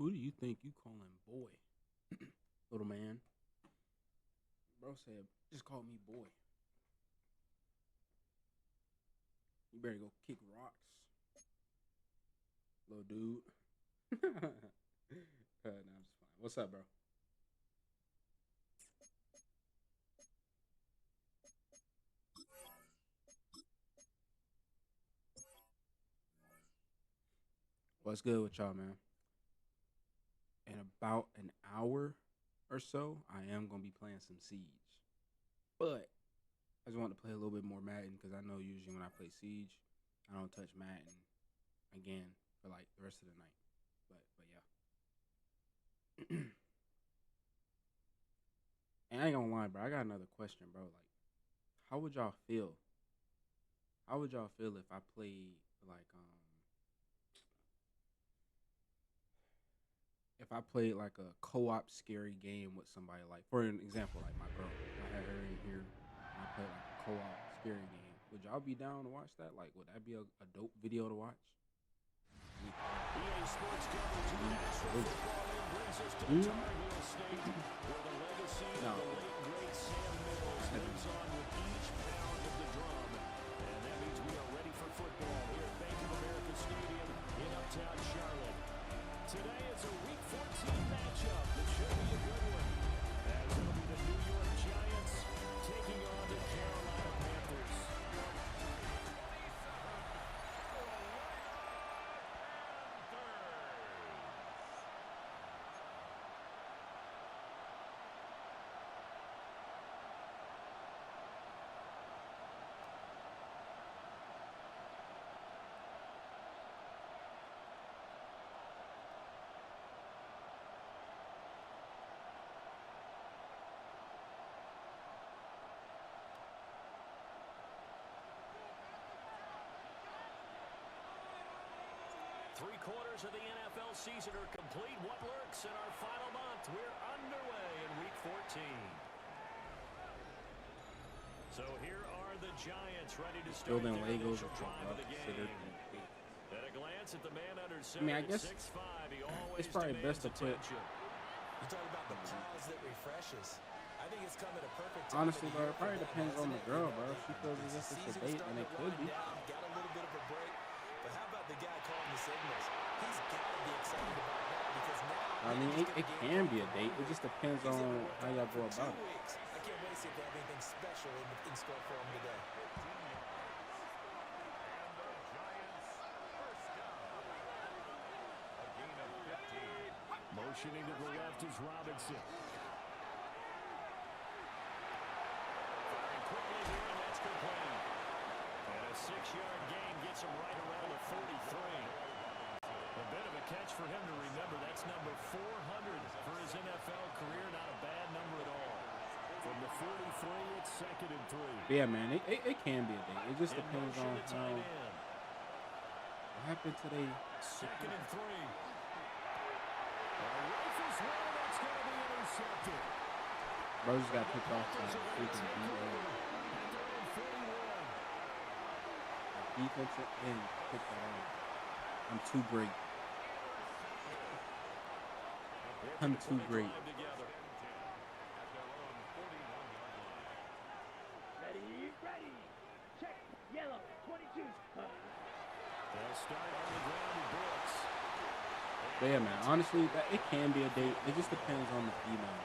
Who do you think you calling boy? Little man. Bro said, just call me boy. You better go kick rocks. Little dude. Nah, I'm just fine. What's up, bro? What's good with y'all, man? In about an hour or so, I am going to be playing some Siege. But I just want to play a little bit more Madden because I know usually when I play Siege, I don't touch Madden again for like the rest of the night. But yeah. And I ain't gonna lie, bro. I got another question, bro. Like, how would y'all feel? How would y'all feel if I played like a co-op scary game with somebody, like for an example, like my girl. I had her in here and I played like a co-op scary game. Would y'all be down to watch that? Like, would that be a dope video to watch? EA Sports coverage of the National Football League brings us to the Tar Heel State, where the legacy of the late great Sam Mills lives on with each pound of the drum. And that means we are ready for football here at Bank of America Stadium in Uptown Charlotte. Today is a Week 14 matchup that should be a good one, as it'll be the New York Giants taking on the Carolina Panthers. Three quarters of the NFL season are complete. What lurks in our final month? We're underway in Week 14. So here are the Giants ready to start their initial drive of the game. At a glance at the man under center, I guess 6'5", he always it's probably best to put. You talk about the pause that refreshes. I think it's coming at a perfect time. Honestly, bro, it probably depends on the girl, bro. If she feels as if it's a date, and it could be. Got a little bit of a break. But how about the guy calling the signals? He's got to be excited about that because now... I mean, it can be a date. It just depends on how y'all go about it. I can't wait to see if they have anything special in store for him today. Motioning to the left is Robinson. Firing quickly here, and that's complete. And a 6-yard gain gets him right around the 43. A bit of a catch for him to remember. That's number 400 for his NFL career. Not a bad number at all. From the 43, it's 2nd and 3. Yeah, man, it can be a date. It just depends on how. What happened today? 2nd and 3. Rifles one, that's going to be intercepted. Bro just got picked off by freaking defensive end. Picked that off. I'm too great. I'm too great. Ready. Check. Yellow. 22. They'll start on the ground with Brooks. But yeah, man, honestly, it can be a date. It just depends on the female, man.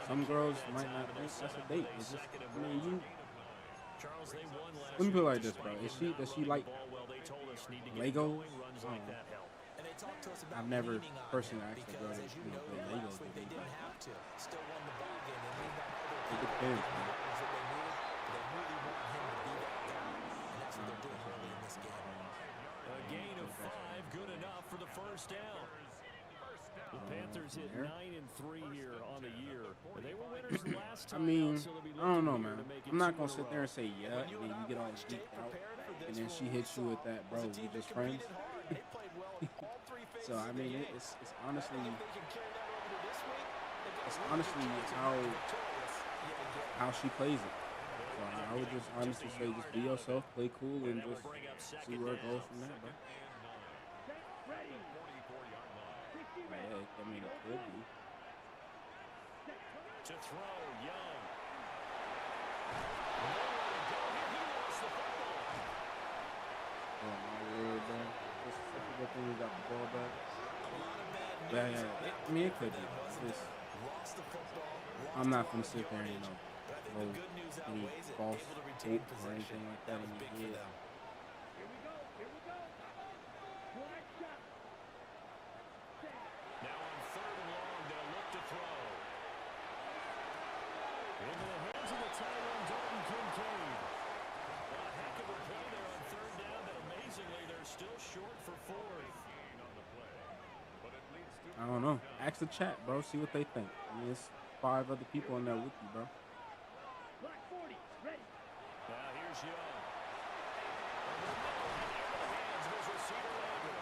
Some girls might not think that's a date. It's just, I mean, let me put it like this, bro. Does she like Legos? I've never personally asked a girl to play Legos with me. It depends, man. A gain of 5, good enough for the first down. The Panthers hit 9 and 3 here on the year. They were winners last time. I mean, I don't know, man. I'm not gonna sit there and say yeah, and then you get all geeked out, and then she hits you with that, bro. We just friends. So I mean, it's honestly how she plays it. So I would just honestly say, just be yourself, play cool, and just see where it goes from there, bro. I mean, it could be. To throw, Young. Nowhere to go here. He lost the football. Oh my word, man. This is such a good thing we got the ball back. Yeah. I mean, it could be. Just, Lost the football. I'm not gonna sit there and But I think throw the good news any outweighs it. false Able to retain hope or possession. anything like That that was in big your for head. them. Here we go. Flag shot. Now on 3rd and long, they'll look to throw. Into the hands of the tight end, Dalton Kincaid. A heck of a play there on 3rd down, but amazingly, they're still short for 4th. I don't know. Ask the chat, bro. See what they think. I mean, it's 5 other people in there with you, bro. Black 40. Ready. Now here's Young. Over the middle and into the hands of his receiver Landry.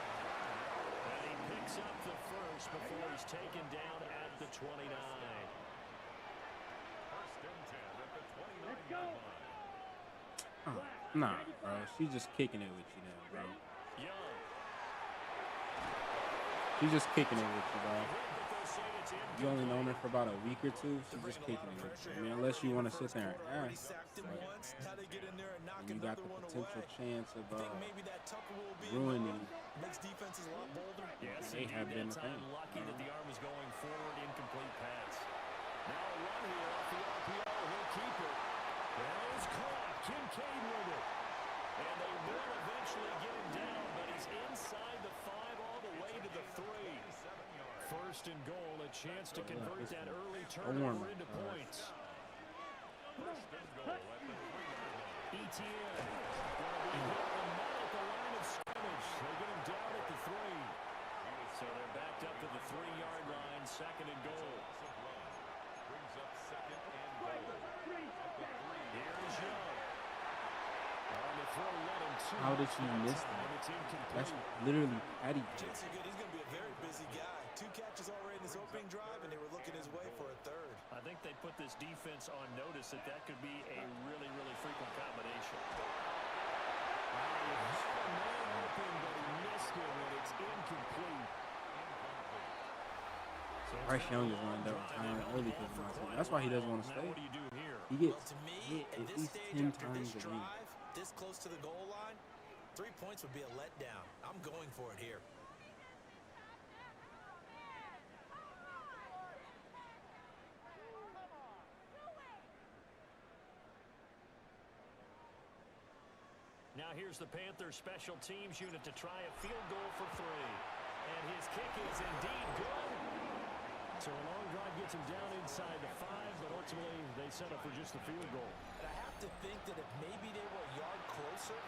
And he picks up the first before he's taken down at the 29. Let's go. Nah, bro. She's just kicking it with you now, bro. Young. She's just kicking it with you, bro. But they'll say it's You only known her for about a week or two. She's just kicking it with you. I mean, unless you want to sit there and Already ask. sacked him But once. Now they get in there and knock you got another the one potential away. chance of I think maybe that Tucker rule being ruining. makes defenses a lot bolder. Yes, They indeed, have been that the time thing. lucky that the arm was going forward, incomplete pass. Now a run here off the RPO, he'll keep it. And it's caught, Kincaid with it. And they will eventually get him down, but he's inside the 5 all the way to the 3. 1st and goal, a chance to convert that early turnover into points. ETN going to be hit in the middle at the line of scrimmage. They get him down at the 3. So they're backed up to the 3-yard line, 2nd and goal. Here's Young. On the throw, 1 and 2. How did she miss that? And it's incomplete. That's literally Patty. Chance are good. He's going to be a very busy guy. 2 catches already in his opening drive, and they were looking his way for a 3rd. I think they put this defense on notice that could be a really, really frequent combination. He had a man open, but he missed him, and it's incomplete. So Bryce Young is running down retiring early because of my team. That's why he doesn't want to Now stay. what do you do here? He Well, gets to me, hit at at this least stage, 10 after times this a week. drive, this close to the goal line, 3 points would be a letdown. I'm going for it here. Now here's the Panthers special teams unit to try a field goal for 3. And his kick is indeed good. So a long drive gets him down inside the 5, but ultimately they settle for just the field goal. And I have to think that if maybe they were a yard closer,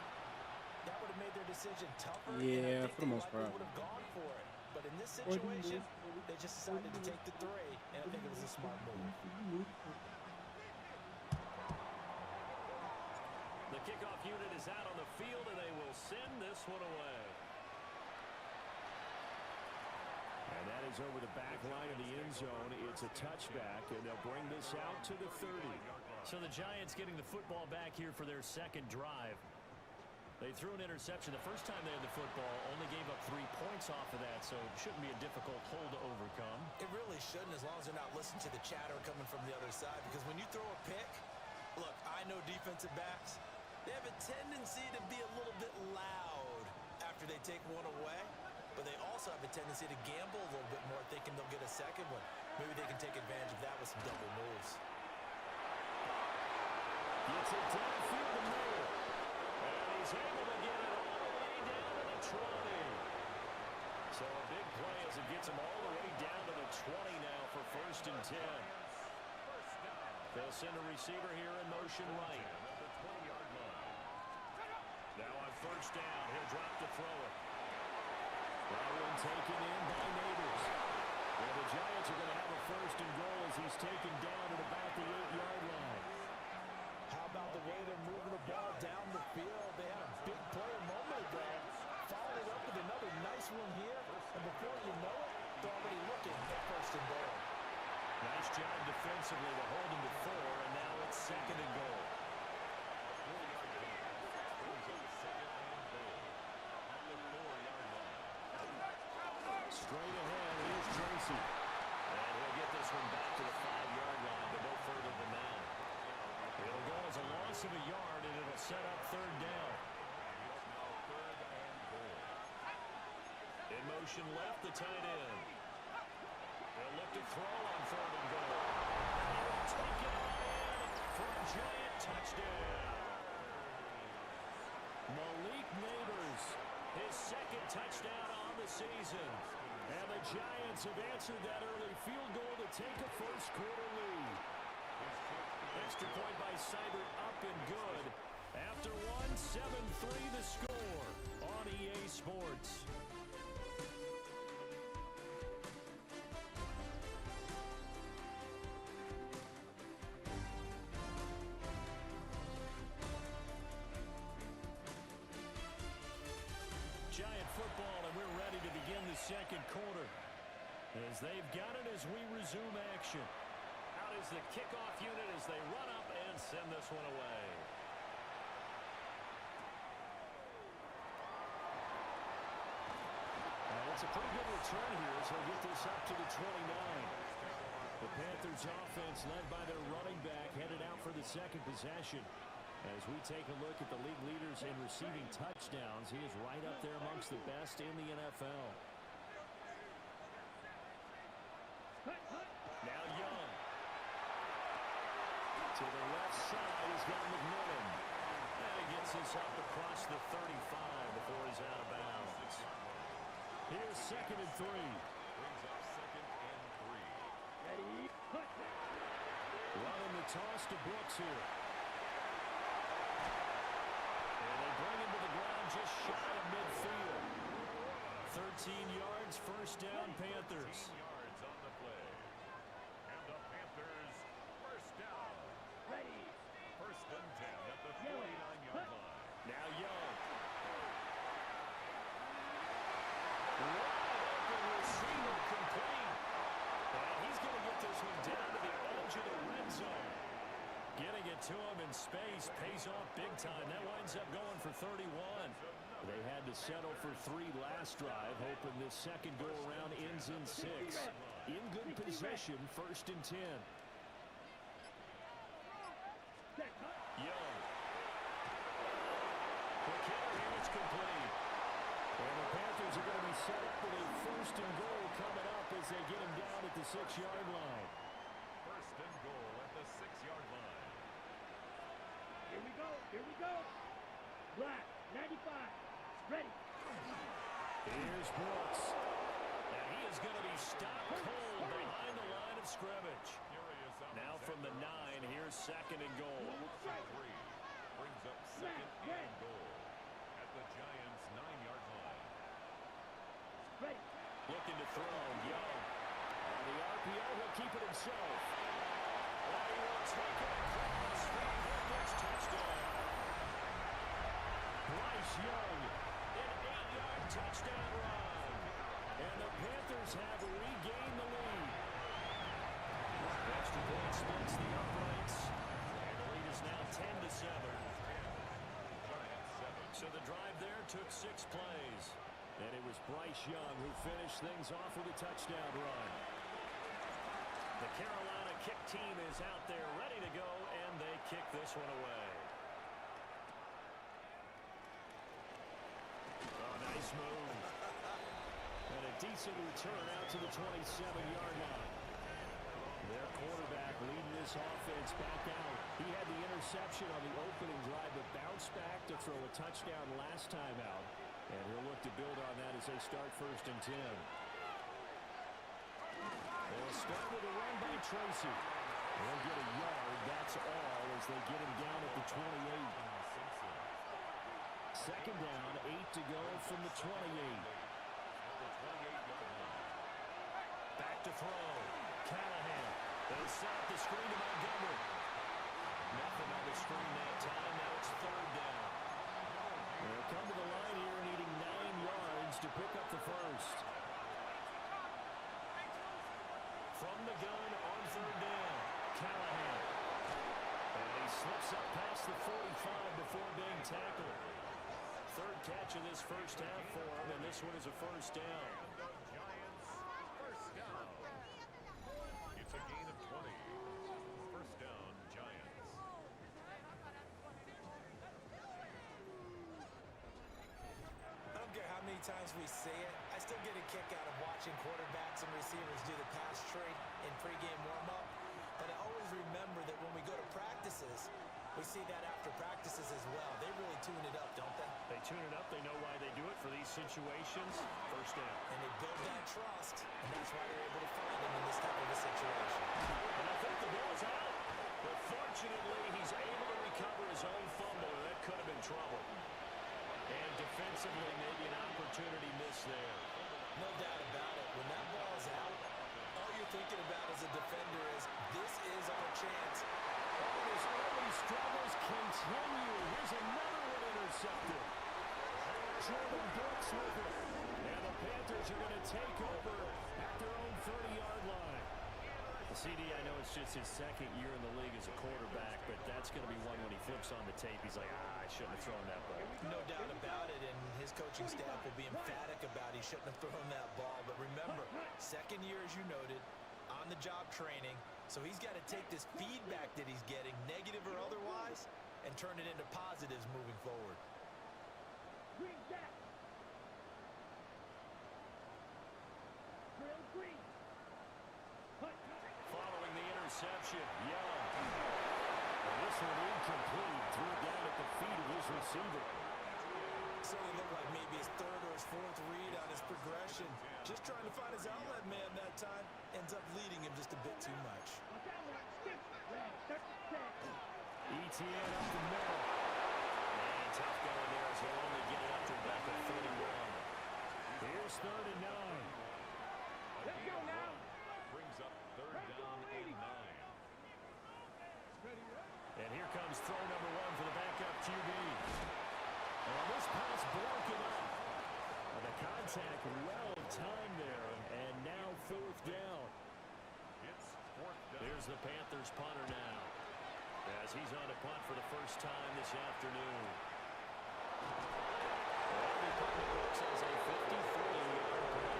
that would have made their decision tougher. Yeah, and I think for the most they part. would have gone for it. But in this situation, they just decided to take the 3, and I think it was a smart move. The kickoff unit is out on the field, and they will send this one away. And that is over the back line of the end zone. It's a touchback, and they'll bring this out to the 30. So the Giants getting the football back here for their 2nd drive. They threw an interception the first time they had the football, only gave up 3 points off of that, so it shouldn't be a difficult hole to overcome. It really shouldn't, as long as they're not listening to the chatter coming from the other side. Because when you throw a pick, look, I know defensive backs, they have a tendency to be a little bit loud after they take one away. But they also have a tendency to gamble a little bit more, thinking they'll get a 2nd one. Maybe they can take advantage of that with some double moves. Gets it downfield to Miller. And he's able to get it all the way down to the 20. So a big play as it gets him all the way down to the 20 now for 1st and 10. They'll send a receiver here in motion right. Now on 1st down, he'll drop to throw it. That one taken in by Neighbors. Well, the Giants are going to have a 1st and goal as he's taken down at about the 8-yard line. How about the way they're moving the ball down the field? They had a big play a moment ago. Followed it up with another nice one here. And before you know it, they're already looking at 1st and goal. Nice job defensively to hold him to 4, and now it's 2nd and goal. Straight ahead, here's Trace Kelsey. And he'll get this one back to the 5-yard line, but no further than that. It'll go as a loss of a yard, and it'll set up third down. In motion left, the tight end. They'll look to throw on third and goal. And he will take it all in for a giant touchdown. Malik Neighbors, his second touchdown on the season. And the Giants have answered that early field goal to take a first-quarter lead. Extra point by Seibert up and good. After one, 7-3 the score on EA Sports. Giant football, and we're ready to begin the second quarter. As they've got it as we resume action. Out is the kickoff unit as they run up and send this one away. It's a pretty good return here as they'll get this up to the 29. The Panthers offense led by their running back headed out for the second possession. As we take a look at the league leaders in receiving touchdowns, he is right up there amongst the best in the NFL. Now Young. To the left side, he's got McMillan. And he gets this up across the 35 before he's out of bounds. Here's 2nd and 3. Brings up 2nd and 3. Ready? Running the toss to Brooks here. And they bring him to the ground just shy of midfield. 13 yards, first down, Panthers. 13 yards on the play. And the Panthers, first down. Ready. 1st and 10 at the 49-yard line. Now Young. Wide open receiver complete. And he's going to get this one down to the edge of the red zone. Getting it to him in space pays off big time. That winds up going for 31. They had to settle for 3 last drive, hoping this second go-around ends in 6. In good position, 1st and 10. Young. McKinnon, here it's complete. And the Panthers are going to be set up with a 1st and goal coming up as they get him down at the 6-yard line. 1st and goal at the 6-yard line. Here we go. Here we go. Black, 95. Ready. Here's Brooks. And he is going to be stopped cold behind the line of scrimmage. Now from the 9, here's 2nd and goal. 3 brings up 2nd and goal at the Giants' 9-yard line. Ready. Looking to throw, Young. On the RPO, he'll keep it himself. And he will take it across for the Panthers touchdown. Bryce Young, an 8-yard touchdown run. And the Panthers have regained the lead. Extra point splits the uprights. And the lead is now 10-7. So the drive there took 6 plays. And it was Bryce Young who finished things off with a touchdown run. The Carolina kick team is out there ready to go, and they kick this one away. Oh, nice move. And a decent return out to the 27-yard line. Their quarterback leading this offense back out. He had the interception on the opening drive, but bounced back to throw a touchdown last time out. And he'll look to build on that as they start 1st and 10. They'll start with a run by Tracy. They'll get a yard, that's all, as they get him down at the 28. 2nd down, 8 to go from the 28. Back to throw. Callahan. They set up the screen to Montgomery. Nothing on the screen that time. Now it's 3rd down. They'll come to the line here needing 9 yards to pick up the first. From the gun on 3rd down. Callahan. And he slips up past the 45 before being tackled. 3rd catch of this first half for him, and this one is a 1st down. And the Giants, first down. times we see it, I still get a kick out of watching quarterbacks and receivers do the pass tree in pregame warm-up. But I always remember that when we go to practices, we see that after practices as well. They really tune it up, don't they? They tune it up. They know why they do it for these situations. First down. And they build that trust, and that's why they're able to find him in this type of a situation. And I think the ball's out. But fortunately, he's able to recover his own fumble, and that could have been trouble. And defensively, maybe an opportunity missed there. No doubt about it. When that ball's out, all you're thinking about as a defender is, this is our chance. And his early struggles continue. Here's another one intercepted. Jordan Brooks with it. And the Panthers are going to take over at their own 30-yard line. The CD, I know it's just his second year in the league as a quarterback, but that's going to be one when he flips on the tape. He's like, I shouldn't have thrown that ball. No doubt about it, and his coaching staff will be emphatic about he shouldn't have thrown that ball. But remember, second year, as you noted, on-the-job training, so he's got to take this feedback that he's getting, negative or otherwise, and turn it into positives moving forward. Green back. Drill green. Hut. Following the interception, Young. And this one incomplete. Threw it down at the feet of his receiver. Certainly looked like maybe his third or his fourth read on his progression. Just trying to find his outlet man that time. Ends up leading him just a bit too much. ETN up the middle. And tough going there as he'll only get it up to about the 31. Here's 3rd and 9. Let's go now. Brings up 3rd down and 9. And here comes throw number 1 for the backup QB. And this pass broken up. And the contact well timed there. And now 4th down. It's 4th down. There's the Panthers punter now, as he's on to punt for the first time this afternoon. Well, the books as a 53-yard punt.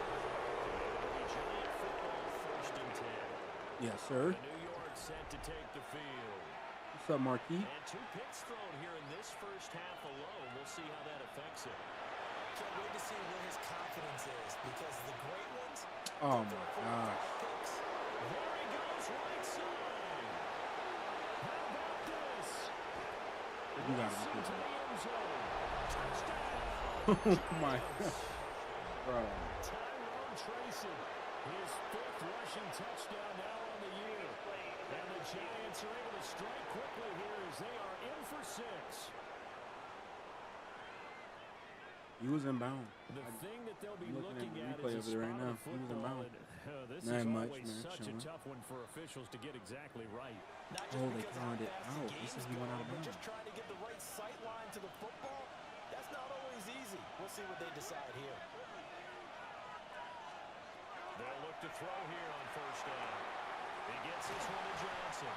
It'll be Giant football, 1st and 10. Yes, sir. The New York set to take the field. What's up, Marquis? And 2 picks thrown here in this first half alone. We'll see how that affects him. Can't wait to see where his confidence is, because the great ones, Oh, my gosh. picks. There he goes, right side. How about this? You got Into it. the end zone. Touchdown. Oh, my God. Bro. Tyrone Tracy, his 5th rushing touchdown now on the year. And the Giants are able to strike quickly here as they are in for 6. He was in bounds. The thing that they'll be I'm looking looking at at the replay is of a it right spot now. of He was in football. bounds. And, this Not is much, always man, such a showing. tough one for officials to get exactly right. Not just Oh, they because of how counted it fast the out. This game's is he went out of going, but bounds. just trying to get the right sight line to the football, that's not always easy. We'll see what they decide here. They'll look to throw here on 1st down. He gets this one to Johnson.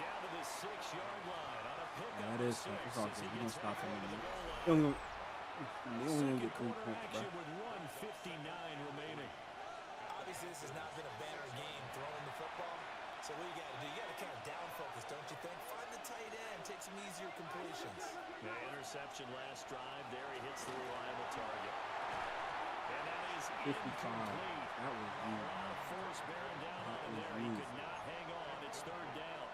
Down to the 6-yard line on a pickup. Yeah, it is tough. It's all good. He gonna stop him. in the goal line. He only gonna get 3 Quarter points, bro. action with 1:59 remaining. Obviously, this has not been a banner game throwing the football. So what you got to do? You got to kind of down focus, don't you think? Find the tight end, take some easier completions. The interception last drive. There he hits the reliable target. And that is 55. incomplete. That was A you. lot of force bearing down on him there. He huge. could not hang on. It's 3rd down.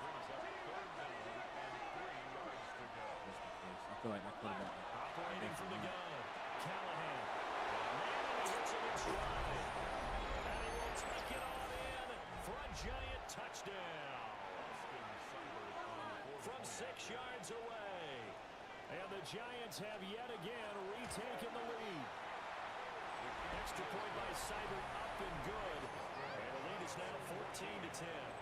Brings up 3rd down and 3 yards to go. I feel like that could have been. Operating from the gun. Callahan. And he hits it in stride. And he will take it on in for a Giant touchdown. From 6 yards away. And the Giants have yet again retaken the lead. Extra point by Seibert up and good. And the lead is now 14-10.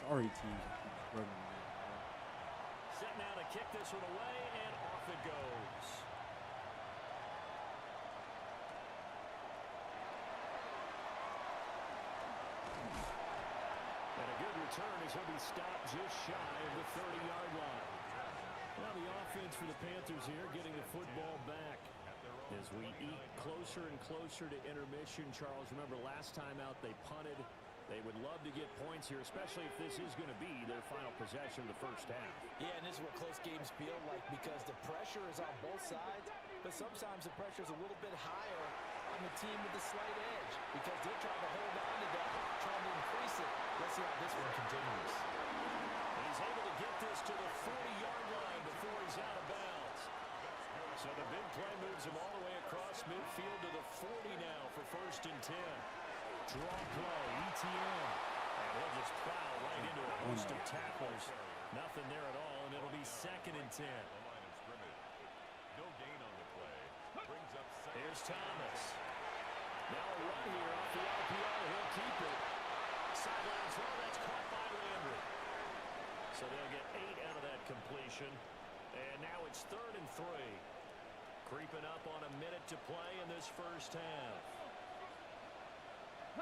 Sorry, teams that keep struggling. Set now to kick this one away, and off it goes. And a good return as he'll be stopped just shy of the 30-yard line. Now the offense for the Panthers here getting the football back. As we eke closer and closer to intermission, Charles, remember last time out they punted. They would love to get points here, especially if this is going to be their final possession of the first half. Yeah, and this is what close games feel like because the pressure is on both sides, but sometimes the pressure is a little bit higher on the team with the slight edge because they're trying to hold on to that, trying to increase it. Let's see how this one continues. He's able to get this to the 40-yard line before he's out of bounds. So the big play moves him all the way across midfield to the 40 now for 1st and 10. Draw play, ETN. And he'll just plow right into a host of tacklers. Nothing there at all, and it'll be 2nd and 10. No gain on the play. Brings up second. Here's Thomas. Now a run here off the RPO. He'll keep it. Sideline throw, that's caught by Landry. So they'll get 8 out of that completion. And now it's 3rd and 3. Creeping up on a minute to play in this first half. 19-18.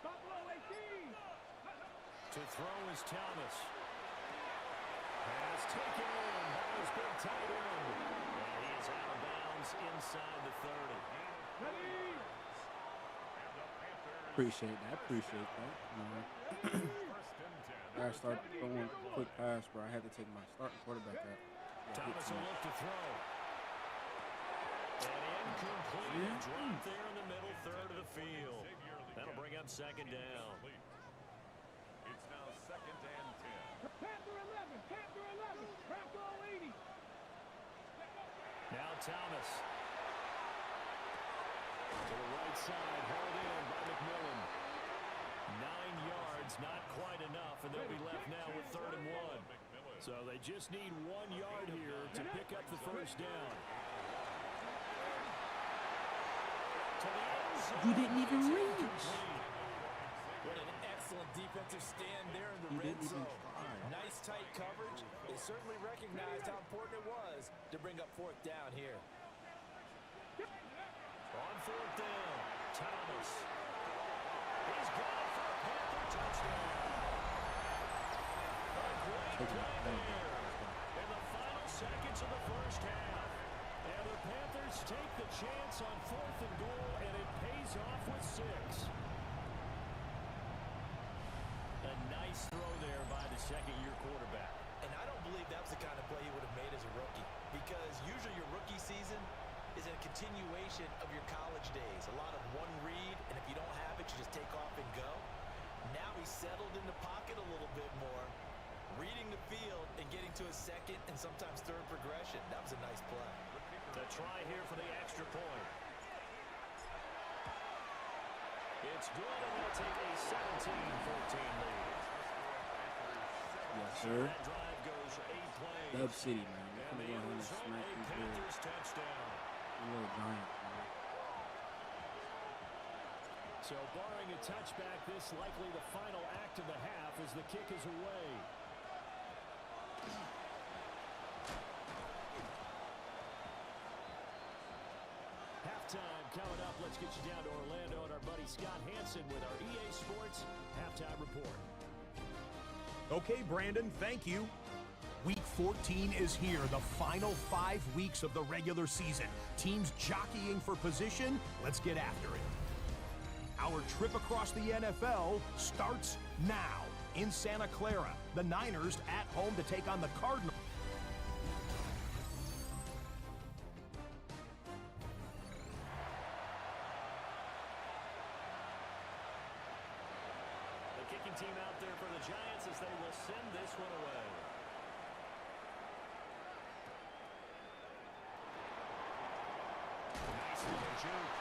Buffalo 18. To throw is Thomas. Pass taken in by his big tight end. And he is out of bounds inside the 30. Ready. Appreciate that. I started throwing a quick pass where I had to take my starting quarterback out. Thomas will look to throw. And incomplete. Drop there in the middle third of the field. That'll bring up 2nd down. It's now 2nd and 10. Panther 11. Panther 11. Bronco 80. Now Thomas. To the right side, held in by McMillan. 9 yards, not quite enough, and they'll be left now with 3rd and 1. So they just need 1 yard here to pick up the first down. To the end zone. You didn't even reach. What an excellent defensive stand there in the red zone. Nice tight coverage. They certainly recognized how important it was to bring up 4th down here. On 4th down, Thomas. He's got it for a Panther touchdown. A great play there in the final seconds of the first half. And the Panthers take the chance on 4th and goal, and it pays off with 6. A nice throw there by the second-year quarterback. And I don't believe that was the kind of play he would have made as a rookie because usually your rookie season is a continuation of your college days. A lot of one read, and if you don't have it, you just take off and go. Now he's settled in the pocket a little bit more, reading the field and getting to a 2nd and sometimes 3rd progression. That was a nice play. The try here for the extra point. It's good, and they'll take a 17-14 lead. Yes, sir. That drive goes 8 plays. Dub City, man. And the end zone, a Panthers touchdown. A little giant, man. So barring a touchback, this likely the final act of the half as the kick is away. Halftime coming up. Let's get you down to Orlando and our buddy Scott Hansen with our EA Sports Halftime Report. Okay, Brandon, thank you. Week 14 is here, the final 5 weeks of the regular season. Teams jockeying for position. Let's get after it. Our trip across the NFL starts now. In Santa Clara, the Niners at home to take on the Cardinals. The kicking team out there for the Giants as they will send this one away. Nice little juke.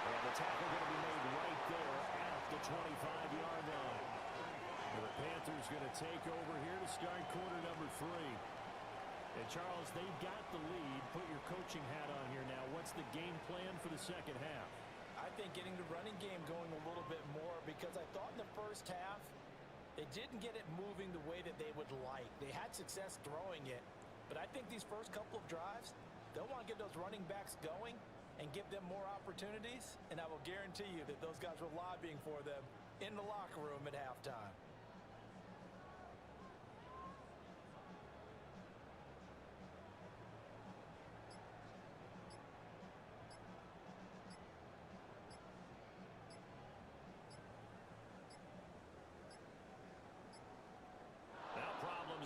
And the tackle going to be made right there at the 25-yard line. And the Panthers going to take over here to start quarter number 3. And Charles, they've got the lead. Put your coaching hat on here now. What's the game plan for the second half? I think getting the running game going a little bit more because I thought in the first half they didn't get it moving the way that they would like. They had success throwing it, but I think these first couple of drives, they'll want to get those running backs going and give them more opportunities, and I will guarantee you that those guys were lobbying for them in the locker room at halftime.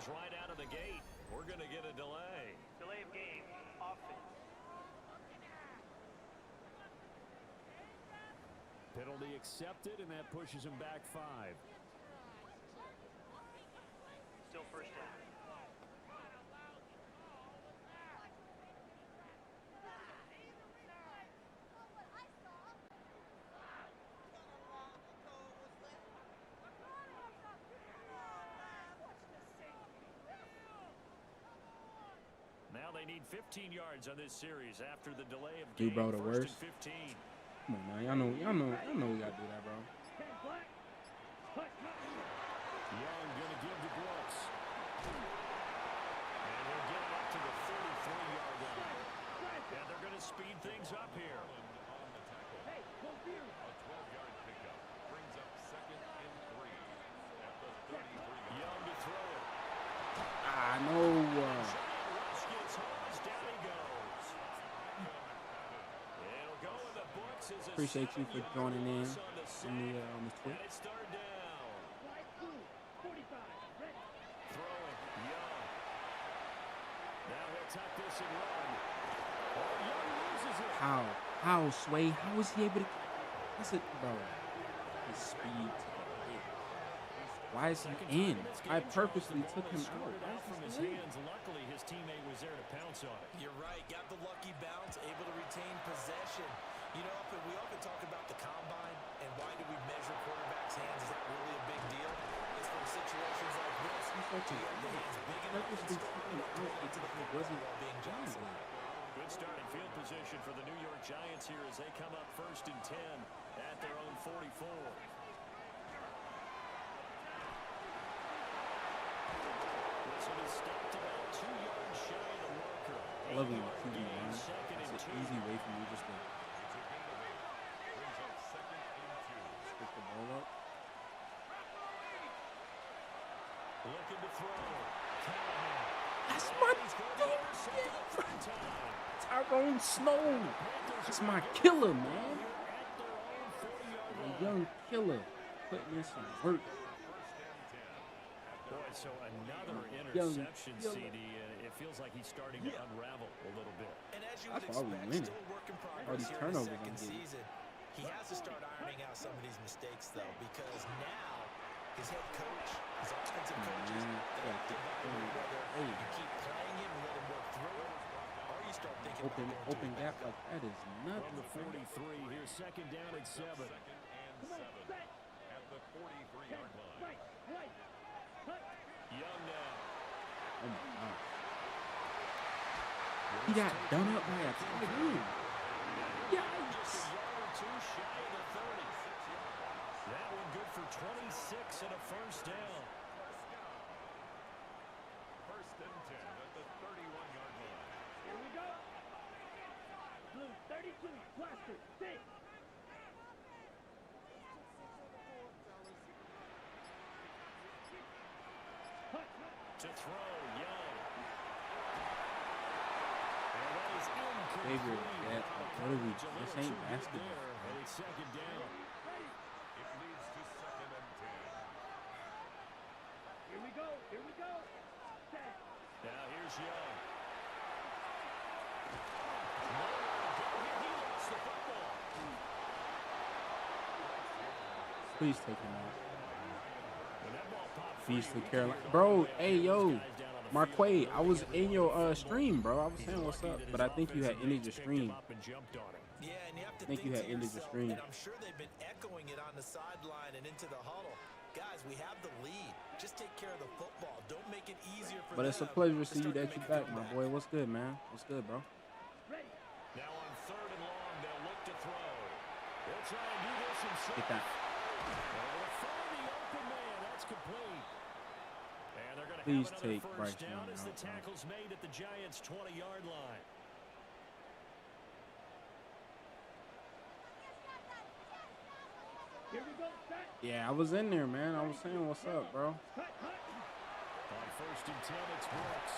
calls right out of the gate. We're going to get a delay. Delay of game. Offense. Penalty accepted, and that pushes him back 5. Still first down. Now they need 15 yards on this series after the delay of game. You bro, the First worst. and 15. Come on, man. Y'all know we gotta do that, bro. Young going to give to Brooks. And he'll get up to the 33-yard line. And they're going to speed things up here. On the tackle. Hey, go here. A 12-yard pickup brings up 2nd and 3 at the 33. Young to throw it. I know. Rush gets home as down he goes. It'll go in the books as a Appreciate you for 7-yard joining in loss on the sack. on this tweet. And it's third down. Slide through. 45. Ready. Throwing. Young. Now he'll tuck this and run. Oh, Young loses it. How, Sway? How was he able to? That's it, bro. His speed to the hit. Why is he in? I purposely took him out. Squirted Why out from is his he in? hands. Luckily, his teammate was there to pounce on it. You're right. Got the lucky bounce, able to retain possession. You know, we often talk about the combine and why do we measure quarterbacks' hands? Is that really a big deal? It's from situations like this. Do you have the hands big enough and Purposely strong took him enough to out get to the because he football wasn't while being jostled? Good starting field position for the New York Giants here as they come up 1st and 10 at their own 44. This one is stopped about 2 yards shy of the marker. I love when you keep me, man. Second It's and an 2. easy way for me just to Brings up 2nd and 2. pick the ball up. Looking to throw. Callahan. That's my He's going to intercept it third time. Tyrone Snow. That's my killer, man. At their own 40-yard A line. young killer putting in some work. Boy, so another Young interception, killer. CD. It feels like he's starting to unravel a little bit. And as you That's would why we expect, winning. still a work in All progress these here in turnovers the I'm second getting. season. He has to start ironing out some of these mistakes, though, because now his head coach, his offensive coaches, man. they have to evaluate whether Hey. you keep playing him and let him work through it, or you start thinking about going to Open a gap backup. like that is From nothing. the 43, here's 2nd down and 7. 2nd and 7 at the 43-yard line. Right. Right. Cut. Young now. Oh my god. He got done up by a tight end. Yikes. Just a yard or two shy of the 30. That one good for 26 and a first down. 1st and 10 at the 31-yard line. Here we go. Blue 32. Blaster. Six. Cut. To throw, Young. And that is incomplete. Favorite that. What are we? This ain't basketball. There, and it's 2nd down. It leads to 2nd and 10. Here we go. Here we go. Set. Now here's Young. Nowhere to go here. He lost the football. Please take him out. When that ball popped Feast free, to we Carolina. could Bro, go hey, those yo. guys down on the Marquay, field. I was in your stream, bro. I was saying what's up, but I think you had ended your stream. Yeah, and you have to think you had to ended the yourself, stream. and I'm sure they've been echoing it on the sideline and into the huddle. Guys, we have the lead. Just take care of the football. Don't make it easier for But them. it's a pleasure to see you start that to you make a back, my comeback. boy. What's good, man? What's good, bro? Ready. Now on 3rd and long, they'll look to throw. They'll try and do this himself. Get that. Able to find the open man. That's complete. And they're going to Please have take another Bryce first down Young as the out, bro. tackle's made at the Giants' 20-yard line. Here we go. Set. Yeah, I was in there, man. I was saying what's up, bro. Cut. Cut. On 1st and 10, it's Brooks.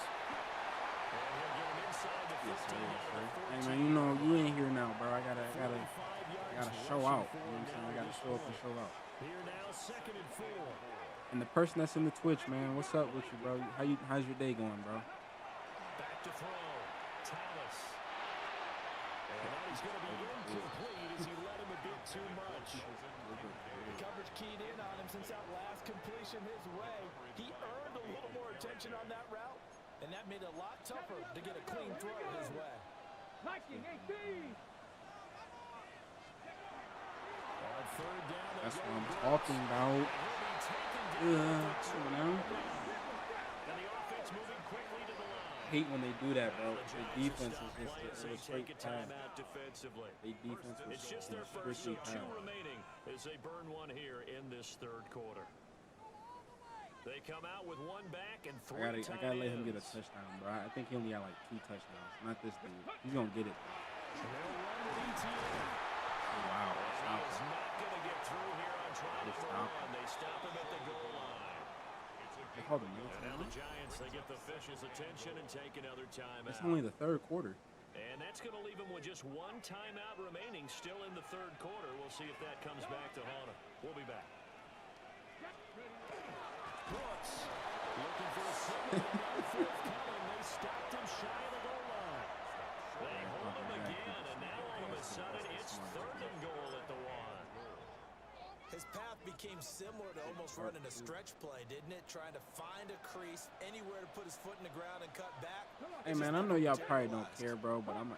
And he'll get him inside the 15 Yes, sir, yes, down sir. to Hey, 14. man, you know you ain't here now, bro. I gotta 45 yards show rushing out. for You know what I'm him saying? I down gotta this show up and point. show out. Here now, 2nd and 4. And the person that's in the Twitch, man, what's up with you, bro? How's your day going, bro? Back to throw. Tallis. And that is going to be incomplete as he let him a bit too much. Coverage keyed in on him since that last completion his way. He earned a little more attention on that route, and that made it a lot tougher to get a clean throw his way. Liking 18. On third down, That's what I'm talking about. Come on now. and the offense moving quickly to the line. Hate when they do that, bro. The defense Stop is play as just they a straight take a pass. timeout defensively. They defense It's is just their first, so strictly two pass. remaining as they burn one here in this third quarter. They come out with one back and three I gotta let him get a ends. touchdown, bro. I think he only got like 2 touchdowns. Not this dude. He's gonna get it. They'll run with ETN. Wow. He Stop is it. not going to get through here on try Just number stop one. They stop him at the goal line. They called him And now the military. Giants, they get the officials' attention and take another timeout. It's only the third quarter. And that's going to leave him with just one timeout remaining still in the third quarter. We'll see if that comes back to haunt him. We'll be back. Brooks looking for a signal. No forthcoming. They stopped him shy of the goal line. They hold him again, and now all of a sudden it's third and goal at the one. His path became similar to almost running a stretch play, didn't it? Trying to find a crease, anywhere to put his foot in the ground and cut back. Hey man, I know y'all probably don't care, bro, but I'm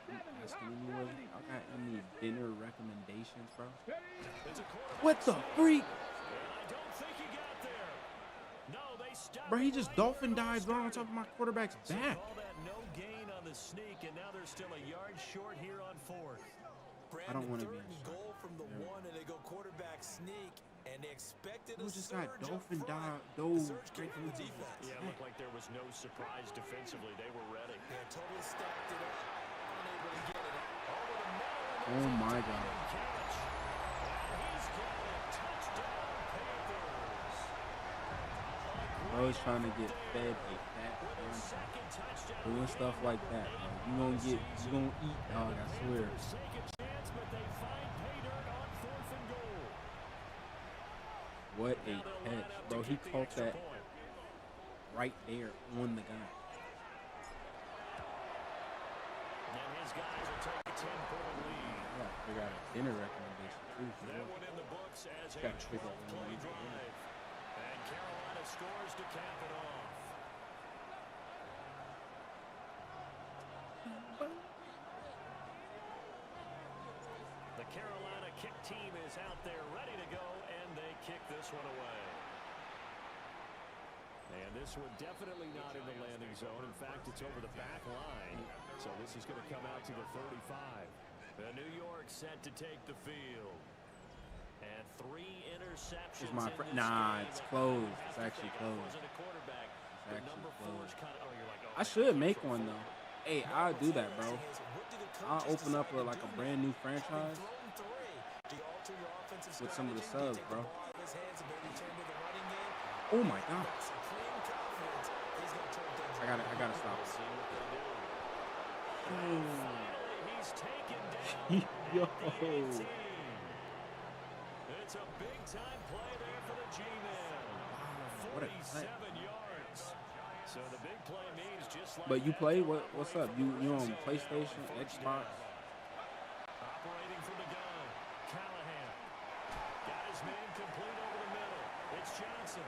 asking anyway. I got any dinner recommendations, bro? It's a quarterback What the freak? And I don't think he got there. No, they stopped Bro, he him just right dolphin before he dived right on top started. of my quarterback's So back. call that no gain on the sneak, and now they're still a yard short here on fourth. I don't wanna be third in and short. goal from the Yeah. one, and they go quarterback sneak, and they expected Who a just surge got up dolphin front. dove The surge straight came from the into his defense. Yeah, it looked like there was no surprise defensively. They were ready. Yeah, totally stacked it up, unable to get it out. Over the middle, and Oh there's a my touchdown God. catch. And he's got it. Touchdown, Panthers. Bro is trying to get fed a fat With his ham. second touchdown Doing stuff like that, bro. You gonna eat, dog, I swear. Panthers take a chance, but they find pay dirt on fourth and goal. What a Now they'll line catch, up bro. to He kick the caught extra that point. right there on the guy. And his guys will take a 10-point lead. I gotta figure out a dinner recommendation too. That one in the books as a Gotta figure out 12-play one. drive. And Carolina scores to cap it off. The Carolina kick team is out there ready to go, and they kick this one away. And this one definitely not in the landing zone. In fact, it's over the back line. So this is going to come out to the 35. The New York set to take the field. And 3 interceptions. It's my in friend. this Nah, game. it's And closed. you have It's to actually think, closed. wasn't a quarterback. It's The actually number 4 is closed. kind of, oh, you're like, oh, I man, should keep make from one four. though. Hey, I'll do that, bro. I'll open up like a brand new franchise with some of the subs, bro. Oh my God. I gotta stop. He's taken down Yo. at the 18. It's a big-time play there for the G-Men. What a play. 47 yards. So the big play means just like But you that, play? they're What's up? operating You from on the red zone PlayStation, after a first Xbox? down. Operating from the gun. Callahan. Got his man complete over the middle. It's Johnson.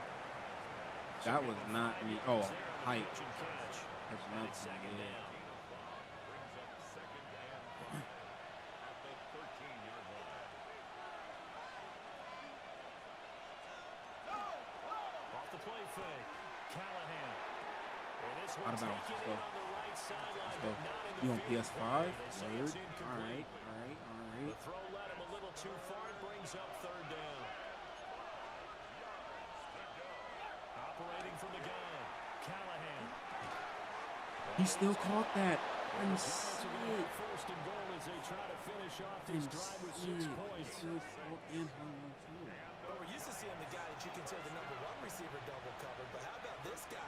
That was not me. Oh, hype. Catch and catch. That's And not it's second me. down. Brings up second down at the 13-yard line. Off the play fake. Callahan. And this Out one of bounds. taken Let's go. in on the right sideline, Let's go. but not in the You on field PS5? play. They say Word. it's incomplete. All right. The throw led him a little too far. It brings up third down. Operating from the gun. Callahan. He still caught that. I'm Giants are going to sick. have first and goal as they try to finish off I'm this drive with 6 sick. points. Still caught and hung on to it. Well, we're used to seeing the guy that you consider the number 1 receiver double covered, but how about this guy?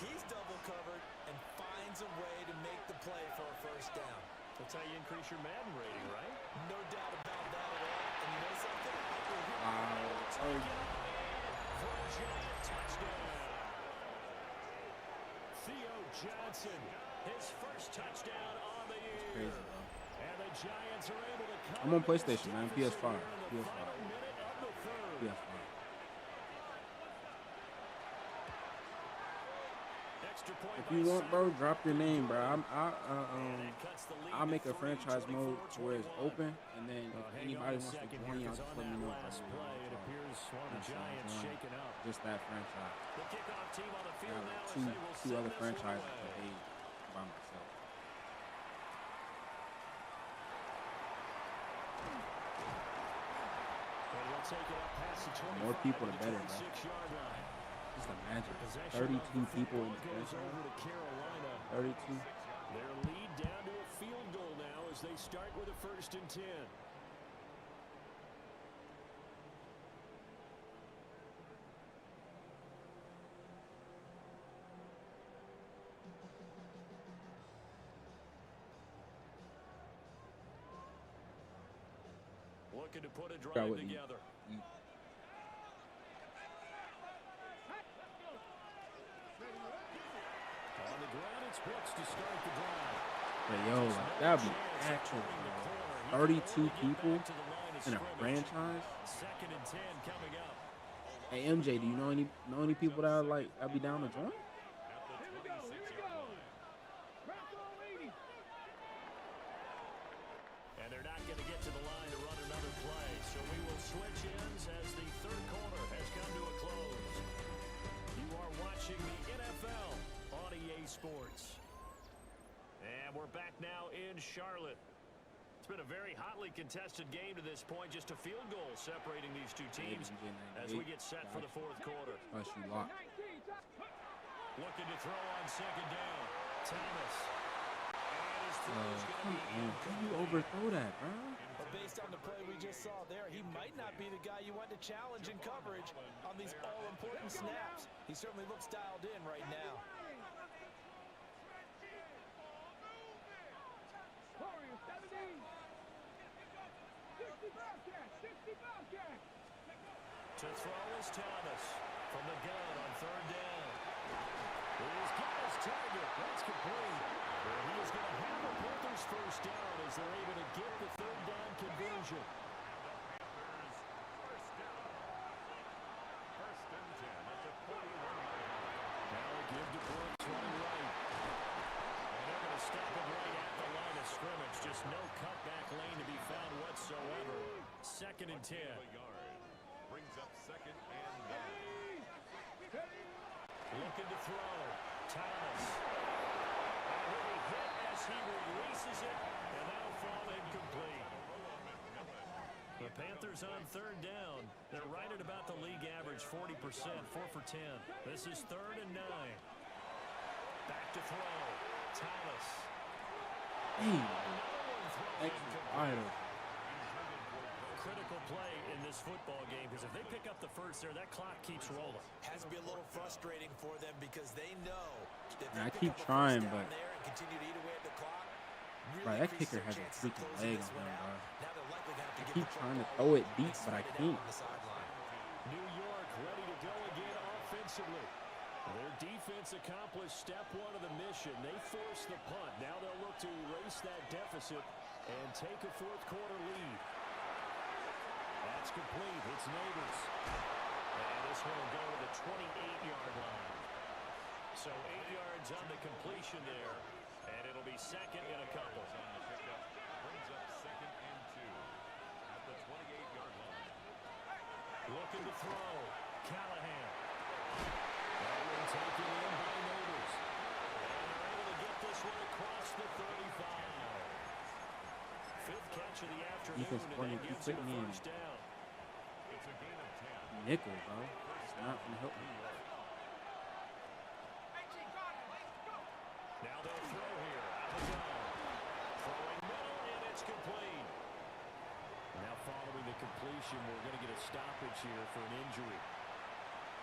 He's double covered and finds a way to make the play for a first down. That's how you increase your Madden rating, right? No doubt about that at all. And you know something? Wow. Oh, For a giant touchdown. Theo Johnson, his first touchdown on the year. Crazy, bro. And the Giants are able to come I'm on into this PlayStation, man. deficit PS5. here in the final minute of the third. PS5. Extra point If by you want, bro, Simon. drop your name, bro. And it cuts the lead I'll to make a 3, franchise mode 24, to where it's 21. open, and then if Hang anybody on a wants to second join, here, y'all 'cause just on let me that know. last play, it appears one of the Giants shaken up. Just that franchise. The kickoff team on the I field got now like as two they will two send other this one franchises away. that made by myself. And we'll take it up past the 25 More people, to the better, bro. 26-yard line. Just imagine, Possession 32 of the people in football the goes over franchise. to Carolina. 32. Their lead down to a field goal now as they start with a 1st and 10. Looking to put a drive what you- together. On the ground, it's Brooks to start the drive. But yo, like that'd be actual, bro. 32 people in a franchise. 2nd and 10 coming up. Hey MJ, do you know any people that are like that be down to join? Here we go. Bronco 80. And they're not going to get to the line to run another play. So we will switch ends as the third quarter has come to a close. You are watching the NFL on EA Sports. And we're back now in Charlotte. It's been a very hotly contested game to this point. Just a field goal separating these two teams as we get set for the fourth quarter. Plus you locked. Looking to throw on 2nd down. Thomas. And his throw is going to Come be on, how you incomplete. overthrow that, bro? But based on the play we just saw there, he might not be the guy you want to challenge in coverage on these all-important snaps. He certainly looks dialed in right now. Warriors 17. 60 Bobcats. 60 Bobcats. To throw is Thomas from the gun on 3rd down. He's got his target. That's complete. And he is going to have the Panthers 1st down as they're able to get the 3rd down conversion. Now a give to Brooks running right. And they're going to stop him right at the line of scrimmage. Just no cutback lane to be found whatsoever. 2nd and 10. Brings up 2nd and 9. Looking to throw. Thomas. And he'll be hit as he releases it, and that'll fall incomplete. The Panthers on 3rd down. They're right at about the league average, 40%, 4 for 10. This is 3rd and 9. Back to throw. Thomas. Hey, Another one thrown extra incomplete. idle. Critical play in this football game because if they pick up the first there, that clock keeps rolling. Has to be a little frustrating for them because they know that I they keep pick up a trying, first down but- there and continue to eat away at the clock. Really Bro, that increases kicker their has a chances of freaking closing leg this on one him, out. bro. Now they're likely gonna have to I get keep the trying to football throw it deep, and but I spread it out can't. on the sideline. New York ready to go again offensively. Their defense accomplished step 1 of the mission. They forced the punt. Now they'll look to erase that deficit and take a fourth quarter lead. That's complete. It's Neighbors. And this one will go to the 28-yard line. So 8 yards on the completion there. And it'll be 2nd and a couple. On the pickup. Brings up 2nd and 2. At the 28-yard line. Looking to throw. Callahan. That one taken in by Neighbors. And they're able to get this one across the 35. 5th catch of the afternoon, Defense and playing, that keep gives him putting a me in. first down. It's a gain of 10. Nickel, bro. It's not gonna help me. Now they'll throw here. Out the gun. Throwing middle, and it's complete. Now following the completion, we're going to get a stoppage here for an injury.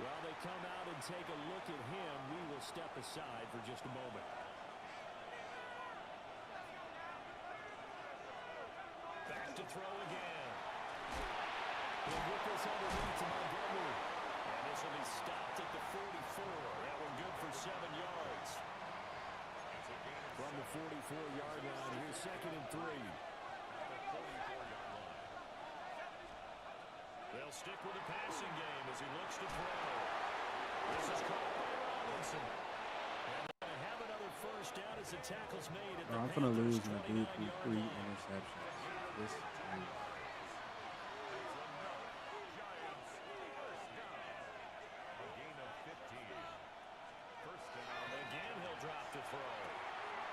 While they come out and take a look at him, we will step aside for just a moment. Back to throw again. He'll get this underneath to Montgomery. And This will be stopped at the 44. That one good for 7 yards. From the 44-yard line, here's 2nd and 3. They'll stick with the passing game as he looks to throw. This is caught by Robinson. And they're going to have another first down as the tackle's made at the I'm going to lose my dude 29-yard through 3 line. interceptions. This is crazy. Again, he'll drop the throw.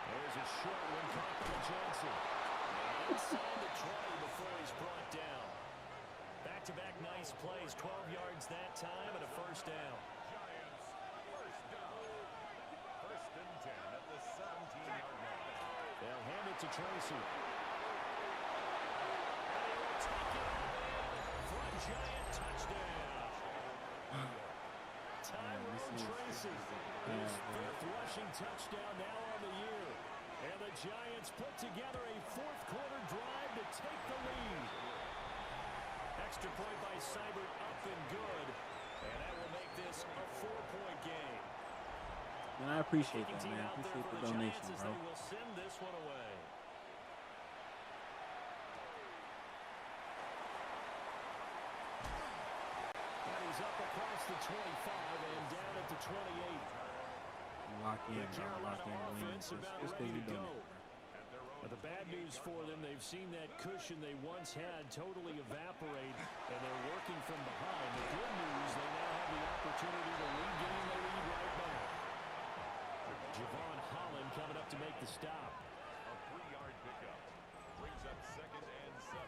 There's a short one caught by Johnson. And inside the 20 before he's brought down. Back-to-back nice plays, 12 yards that time and a first down. First and 10 at the 17-yard line. They'll hand it to Tracy. Front Giant touchdown. Tyrone Tracy. His 5th rushing touchdown now on the year. And the Giants put together a 4th quarter drive to take the lead. Extra point by Seibert up and good. And that will make this a 4-point game. And I appreciate that, man. I appreciate the donation, bro. They will send this one away. And he's up across the 25 and down at the 28. Lock in, The bro. Carolina Lock in. offense about Just ready because to you go. donate, bro. But the bad news for them, they've seen that cushion they once had totally evaporate, and they're working from behind. The good news, they now have the opportunity to regain the lead right back. Javon Holland coming up to make the stop. A 3-yard pickup brings up 2nd and 7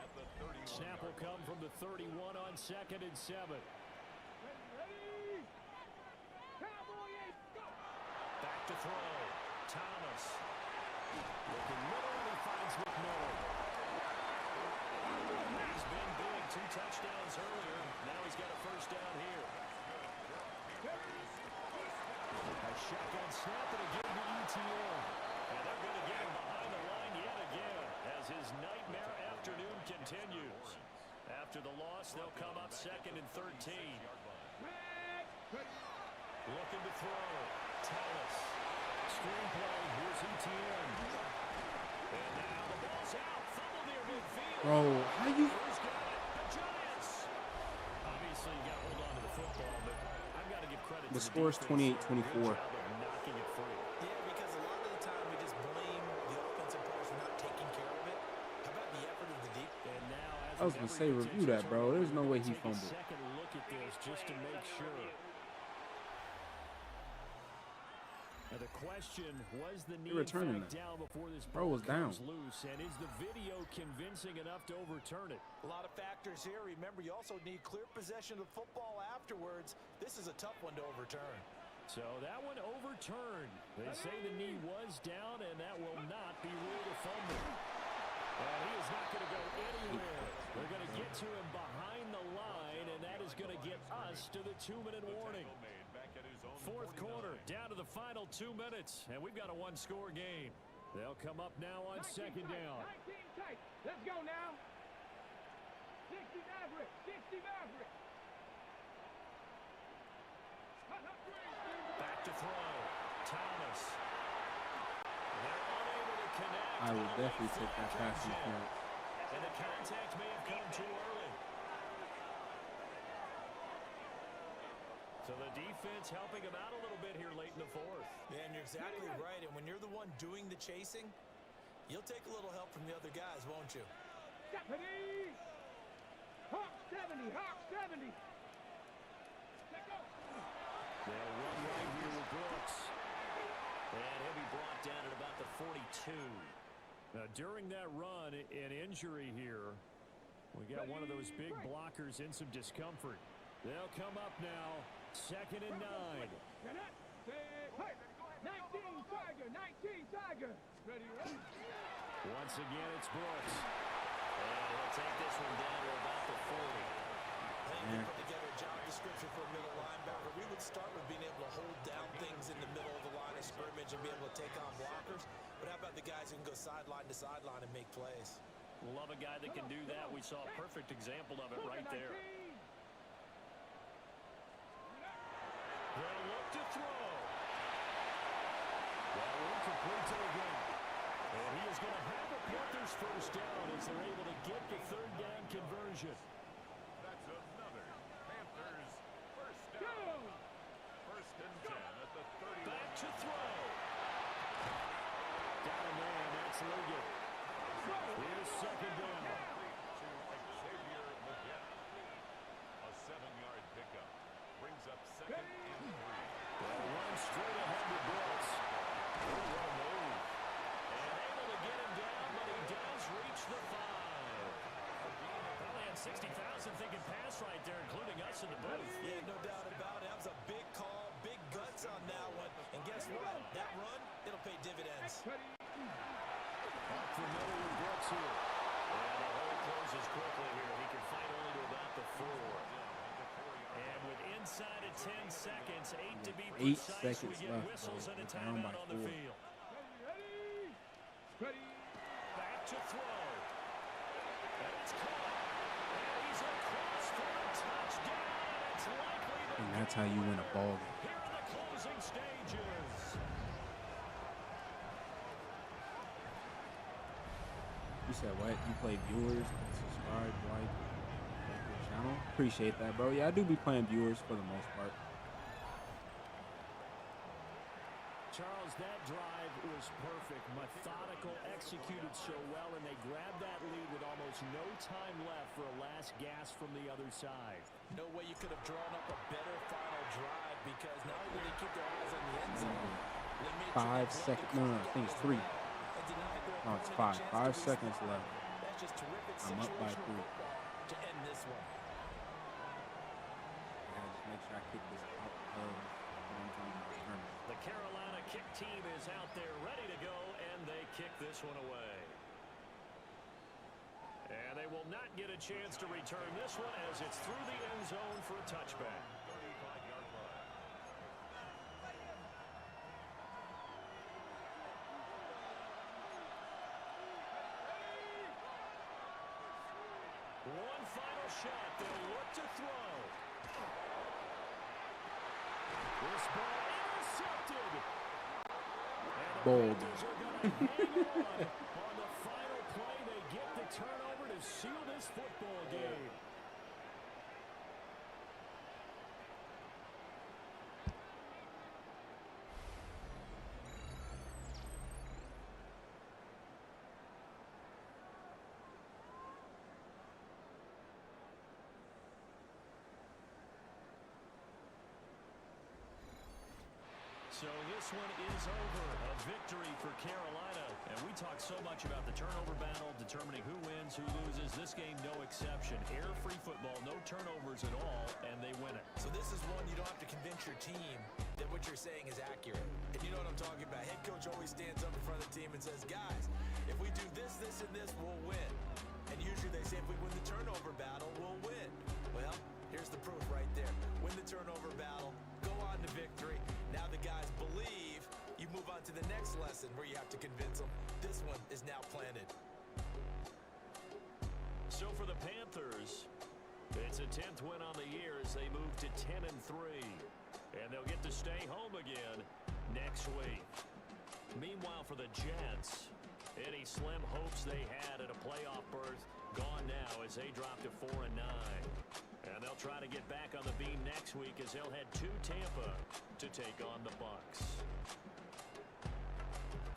at the 31. Snap will come from the 31 on 2nd and 7. Back to throw. Thomas. Looking middle, and he finds McMillan. He's been big. 2 touchdowns earlier. Now he's got a first down here. A shotgun snap and a give to ETN. And they're going to get him behind the line yet again as his nightmare afternoon continues. After the loss, they'll come up 2nd and 13. Looking to throw. Thomas. Screenplay. Here's ETN. And now the ball's out. Fumble near midfield. Bro, how you... Who's got it? The Giants. Obviously, you got to hold on to the football, but I've got to give credit to The score is defense. 28-24. Good job of knocking it free. Yeah, because a lot of the time we just blame the offensive players for not taking care of it. How about the effort of the deep? And now, as I was with gonna every say, review potential that, bro. turnover, There's no way he take a fumbled. second look at this just to make sure. Now the question, was the knee in returning fact that. down before this Bro ball was down. comes loose? And is the video convincing enough to overturn it? A lot of factors here. Remember, you also need clear possession of the football afterwards. This is a tough one to overturn. So that one overturned. They say the knee was down, and that will not be ruled a fumble. And he is not going to go anywhere. They're going to get to him behind the line, and that is going to get us to the 2-minute warning. 4th quarter, down to the final 2 minutes, and we've got a 1-score game. They'll come up now on 2nd down. 19 tight. Let's go now. 60 Maverick. 60 Maverick. Back to throw. Thomas. They're unable to connect. I would definitely take that pass interference. And the contact may have come too early. So the defense helping him out a little bit here late in the 4th. Yeah, and you're exactly right. And when you're the one doing the chasing, you'll take a little help from the other guys, won't you? Stephanie! Hawk 70! Hawk 70! Let go! They'll run right here with Brooks. And he'll be brought down at about the 42. Now, during that run, an injury here. We got one of those big blockers in some discomfort. They'll come up now. 2nd and 9. 19 Tiger! 19 Tiger! Ready, ready? Once again, it's Brooks. And he'll take this one down to about the 40. And put together a job description for a middle linebacker. We would start with being able to hold down things in the middle of the line of scrimmage and be able to take on blockers. But how about the guys who can go sideline to sideline and make plays? Love a guy that can do that. We saw a perfect example of it right there. complete to the ground. And he is going to have the Panthers first down as they're able to get the third down conversion. That's another Panthers first down. First and 10 at the 31. Back to throw. Got a man. That's Liggett. Here's second down. To Xavier Legette. A 7-yard pickup. Brings up second and 3. They'll run straight ahead to Brooks. What a move. And able to get him down, but he does reach the 5. Probably had 60,000 thinking pass right there, including us in the booth. Yeah, no doubt about it. That was a big call, big guts on that one. And guess what? That run, it'll pay dividends. Up for middle with Brooks here. And the hole closes quickly here. He can fight only to about the 4. And with inside of 10 seconds, 8 to be 8 precise, seconds we get left, whistles bro. and a We're down timeout by on the 4. field. Back to throw. And it's caught. And he's across for a touchdown. And it's likely to And that's how you win a ball game. here in the closing stages. You said what? You play viewers and subscribe, like your channel? Appreciate that, bro. Yeah, I do be playing viewers for the most part. Charles, that drive was perfect, methodical, executed so well, and they grabbed that lead with almost no time left for a last gasp from the other side. No way you could have drawn up a better final drive because not only did they keep their eyes on the end zone, they made sure 5 they seconds. broke No, the I think it's clock 3. and denied their No, it's opponent 5. a chance 5 to reach seconds the left. ball. That's just terrific I'm up by situational 3. football to end this one. I gotta just make sure I kick this out of what I'm trying to determine. The Carolina kick team is out there ready to go, and they kick this one away. And they will not get a chance to return this one as it's through the end zone for a touchback. 35-yard line. One final shot. They'll look to throw. This ball intercepted. And the Bold. Panthers are going to hang on the final play. They get the turnover to seal this football game. So this one is over. A victory for Carolina. And we talk so much about the turnover battle, determining who wins, who loses. This game, no exception. Error-free football, no turnovers at all, and they win it. So this is one you don't have to convince your team that what you're saying is accurate. And you know what I'm talking about. Head coach always stands up in front of the team and says, guys, if we do this, this, and this, we'll win. And usually they say if we win the turnover battle, we'll win. Well, here's the proof right there. Win the turnover battle, go on to victory. Now the guys believe. You move on to the next lesson where you have to convince them. This one is now planted. So for the Panthers, it's a 10th win on the year as they move to 10-3. And they'll get to stay home again next week. Meanwhile, for the Jets, any slim hopes they had at a playoff berth gone now as they drop to 4-9. And they'll try to get back on the beam next week as they'll head to Tampa to take on the Bucs.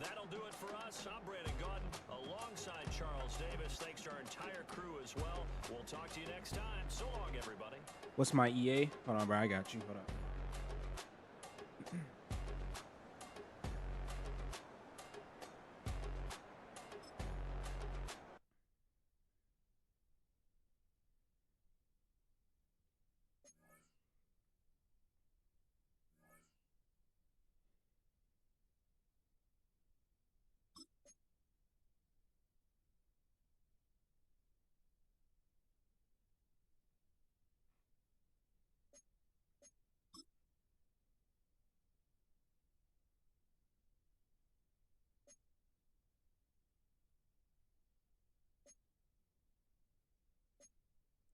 That'll do it for us. I'm Brandon Gaudin alongside Charles Davis. Thanks to our entire crew as well. We'll talk to you next time. So long, everybody. What's my EA? Hold on, bro. I got you. Hold on.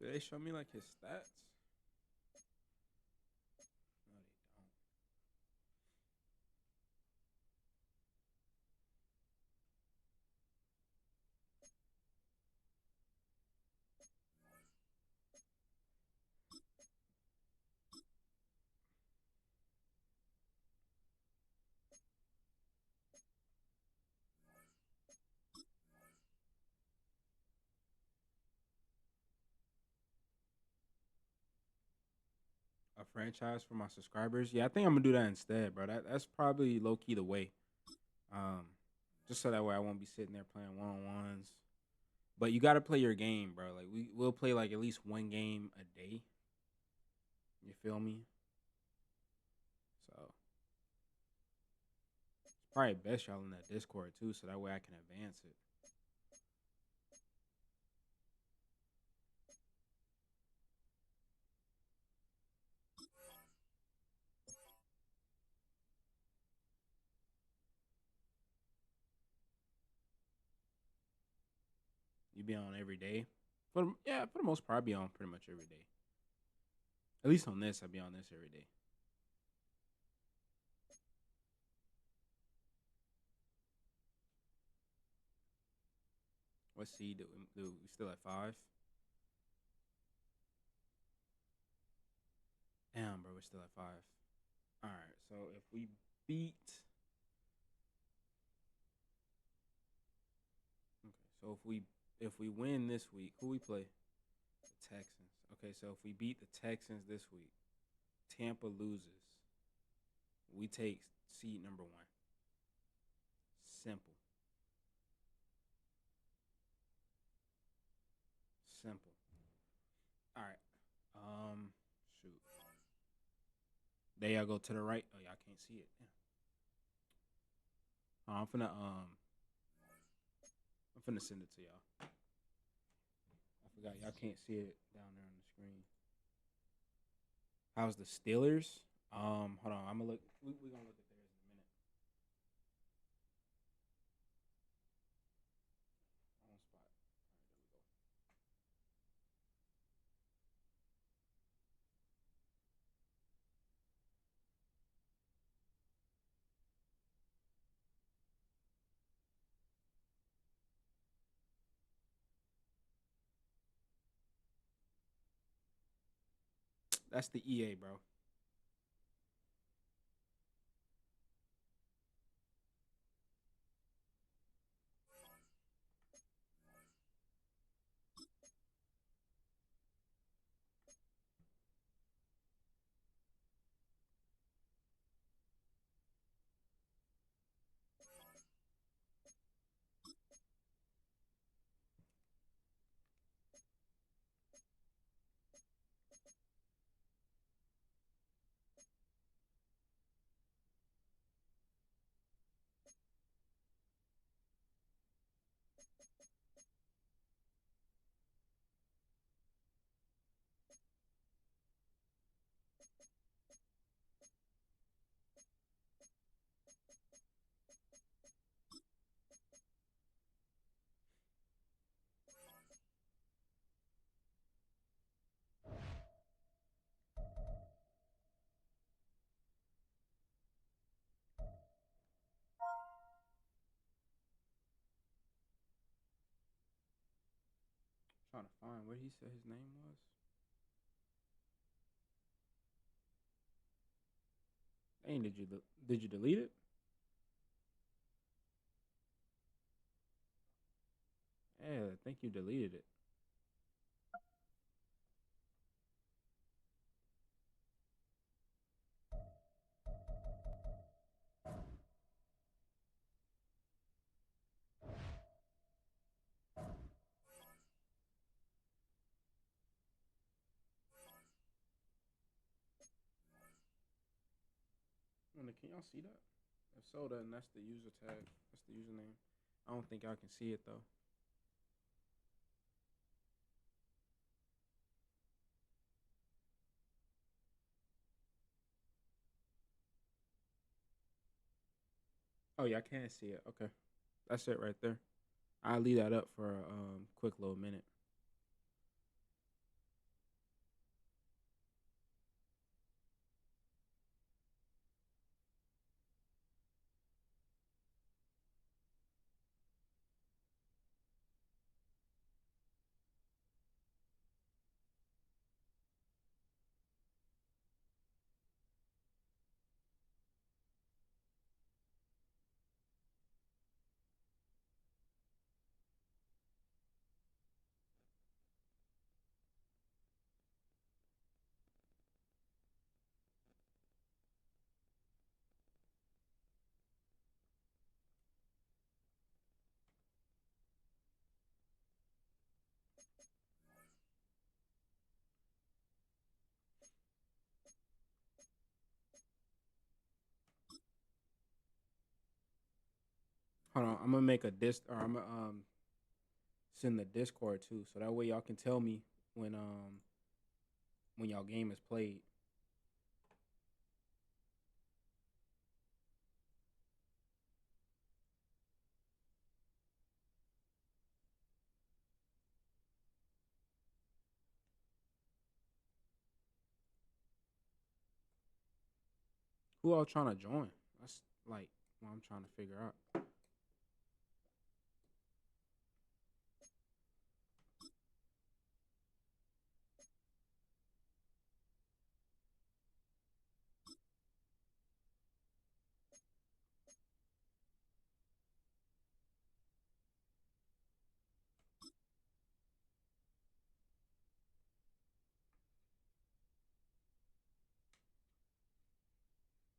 Did they show me like his stats? No, they don't. franchise for my subscribers. Yeah, I think I'm gonna do that instead, bro. That's probably low key the way. Um, just so that way I won't be sitting there playing 1-on-1s. But you gotta play your game, bro. Like we'll play like at least one game a day. You feel me? So it's probably best y'all in that Discord too, so that way I can advance it. You be on every day. For the most part, I be on pretty much every day. At least on this, I be on this every day. What seed do we do? We still at 5? Damn, bro, we're still at 5. All right, so if we beat, okay, so if we win this week, who we play? The Texans. Okay, so if we beat the Texans this week, Tampa loses. We take seed number 1. Simple. Simple. All right. Shoot. There y'all go to the right. Oh, y'all can't see it. Yeah. I'm finna send it to y'all. I forgot y'all can't see it down there on the screen. How's the Steelers? Hold on. I'm gonna look. We're gonna look at theirs in a minute. On spot. All right, there we go. That's the EA, bro. Trying to find what he said his name was. Dang, did you delete it? Yeah, I think you deleted it. Can y'all see that? If so, then that's the user tag. That's the username. I don't think y'all can see it though. Oh yeah, I can see it. Okay, that's it right there. I'll leave that up for a quick little minute. Hold on, I'm gonna make a dis or I'm gonna send the Discord too, so that way y'all can tell me when y'all game is played. Who all trying to join? That's like what I'm trying to figure out.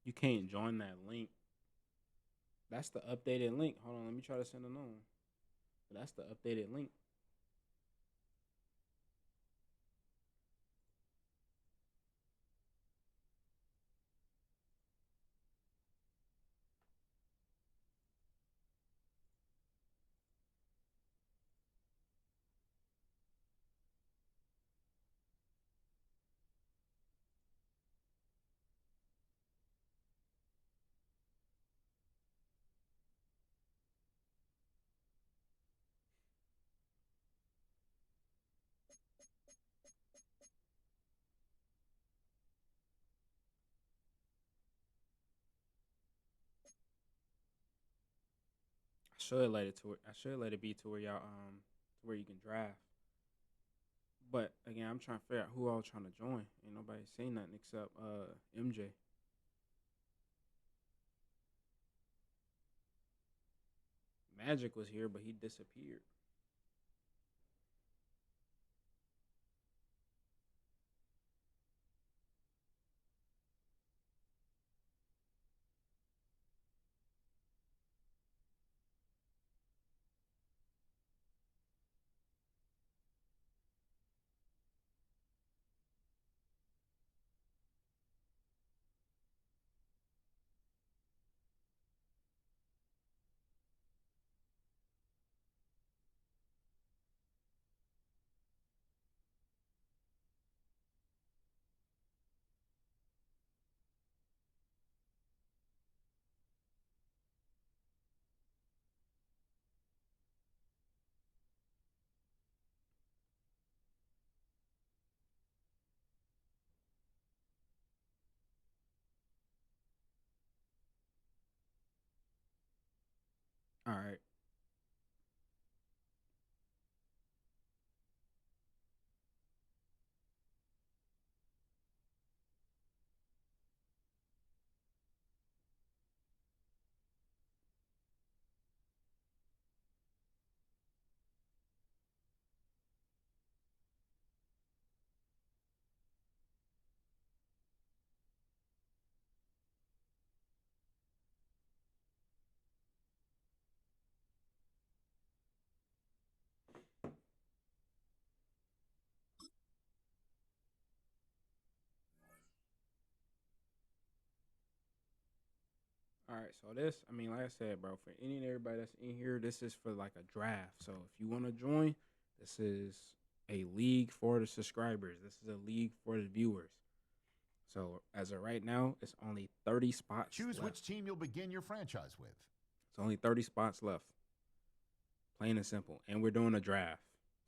You can't join that link. That's the updated link. Hold on, let me try to send it on. That's the updated link. I should let it be to where y'all to where you can draft. But again, I'm trying to figure out who all trying to join. Ain't nobody saying nothing except MJ. Magic was here, but he disappeared. All right. All right, so this, I mean, like I said, bro, for any and everybody that's in here, this is for like a draft. So if you want to join, this is a league for the subscribers. This is a league for the viewers. So as of right now, it's only 30 spots Choose left. which team you'll begin your franchise with. It's only 30 spots left. Plain and simple. And we're doing a draft.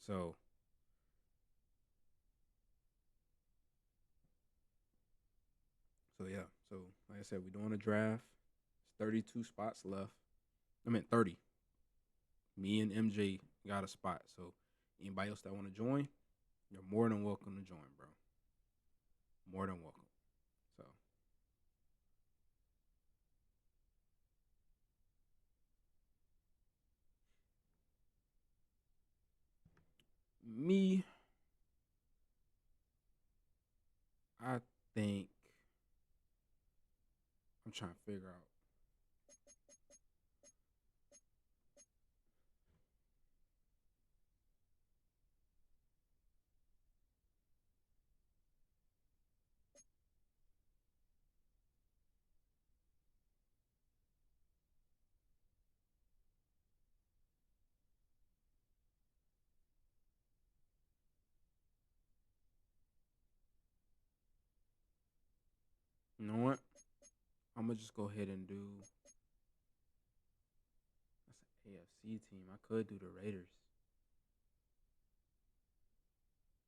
So yeah. So like I said, we're doing a draft. It's 32 spots left. I mean 30. Me and MJ got a spot. So anybody else that want to join, you're more than welcome to join, bro. More than welcome. So me, I think I'm trying to figure out. You know what? I'm gonna just go ahead and do. That's an AFC team. I could do the Raiders.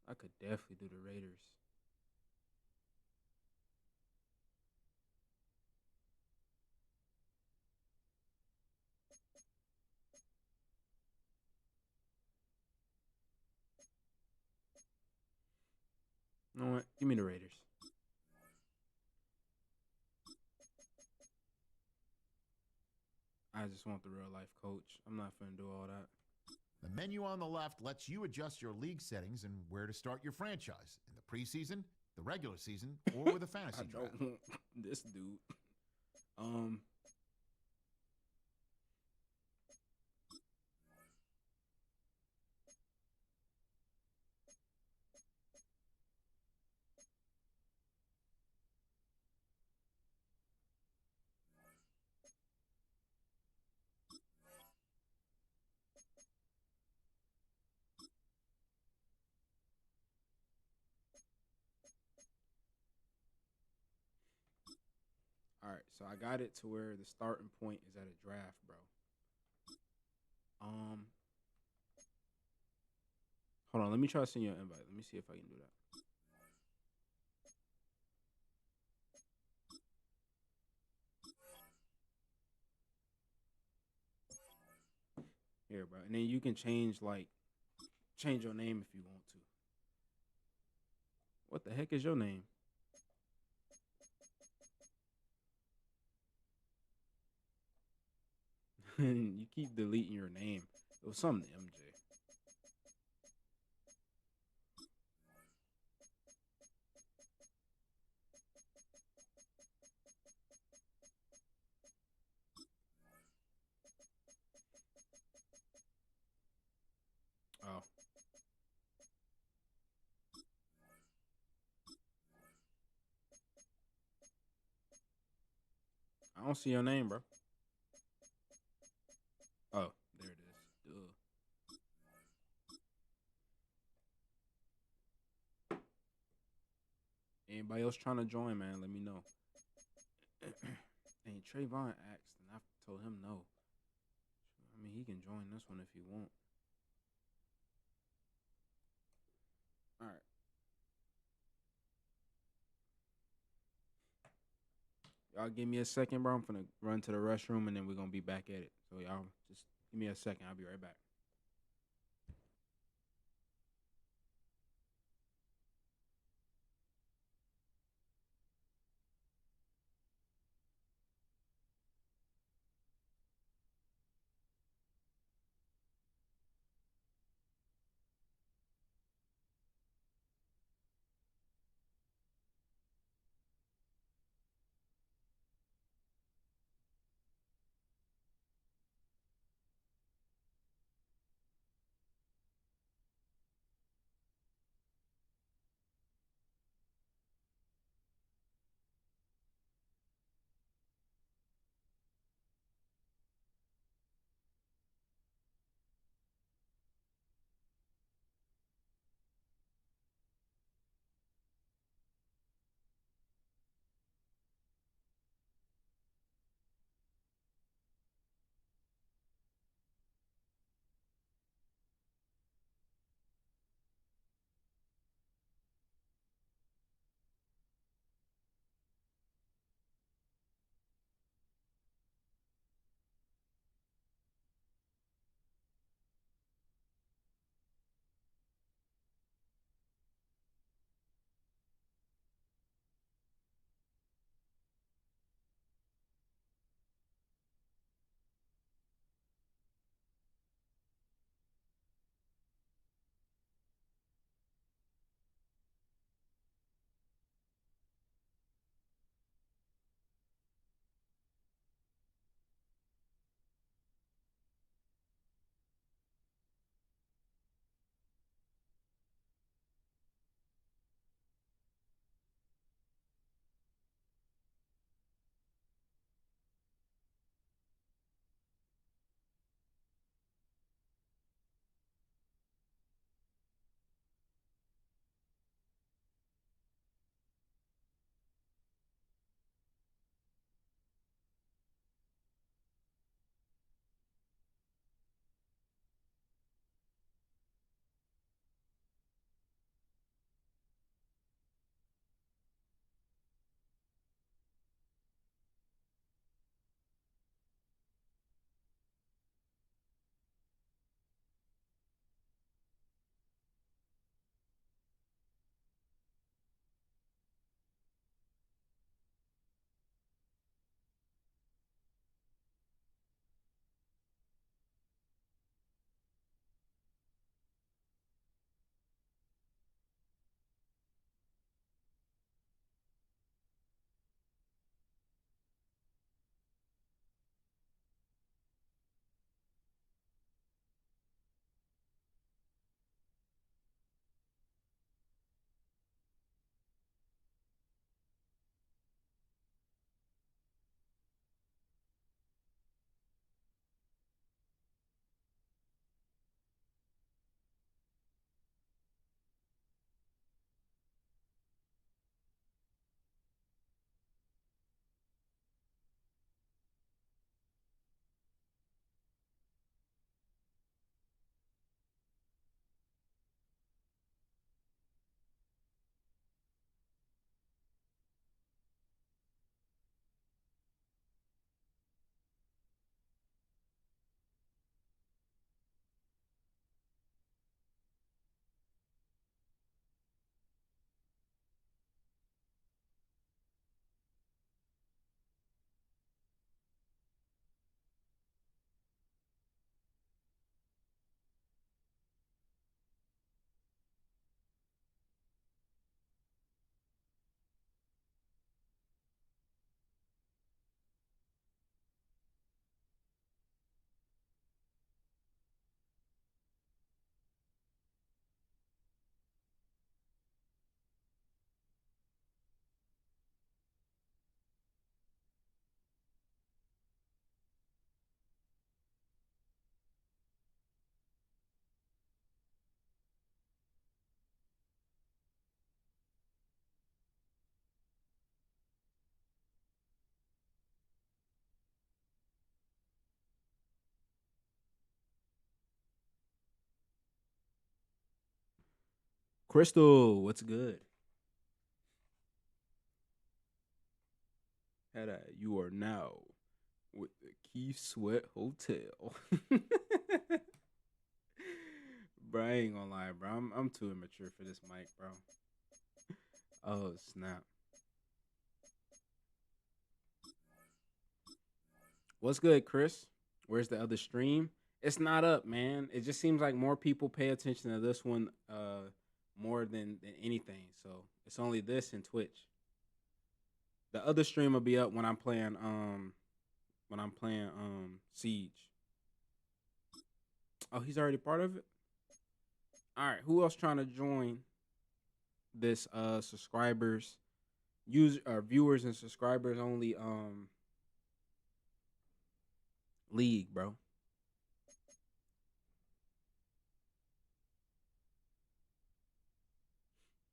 I could definitely do the Raiders. You know what? Give me the Raiders. I just want the real life coach. I'm not finna do all that. The menu on the left lets you adjust your league settings and where to start your franchise in the preseason, the regular season, or with a I fantasy draft. don't want this dude. All right, so I got it to where the starting point is at a draft, bro. Hold on, let me try to send you an invite. Let me see if I can do that. Here, bro. And then you can change your name if you want to. What the heck is your name? You keep deleting your name. It was something MJ. Oh. I don't see your name, bro. Oh, there it is. Duh. Anybody else trying to join, man, let me know. And Trayvon asked, and I told him no. I mean, he can join this one if he want. All right. Y'all give me a second, bro. I'm finna run to the restroom, and then we're gonna be back at it. So y'all just give me a second. I'll be right back. Crystal, what's good? You are now with the Keith Sweat Hotel. Bro, I ain't gonna lie, bro. I'm too immature for this mic, bro. Oh snap! What's good, Chris? Where's the other stream? It's not up, man. It just seems like more people pay attention to this one more than anything. So it's only this and Twitch. The other stream will be up when I'm playing Siege. Oh, he's already part of it? All right, who else trying to join this subscribers, viewers and subscribers only league, bro?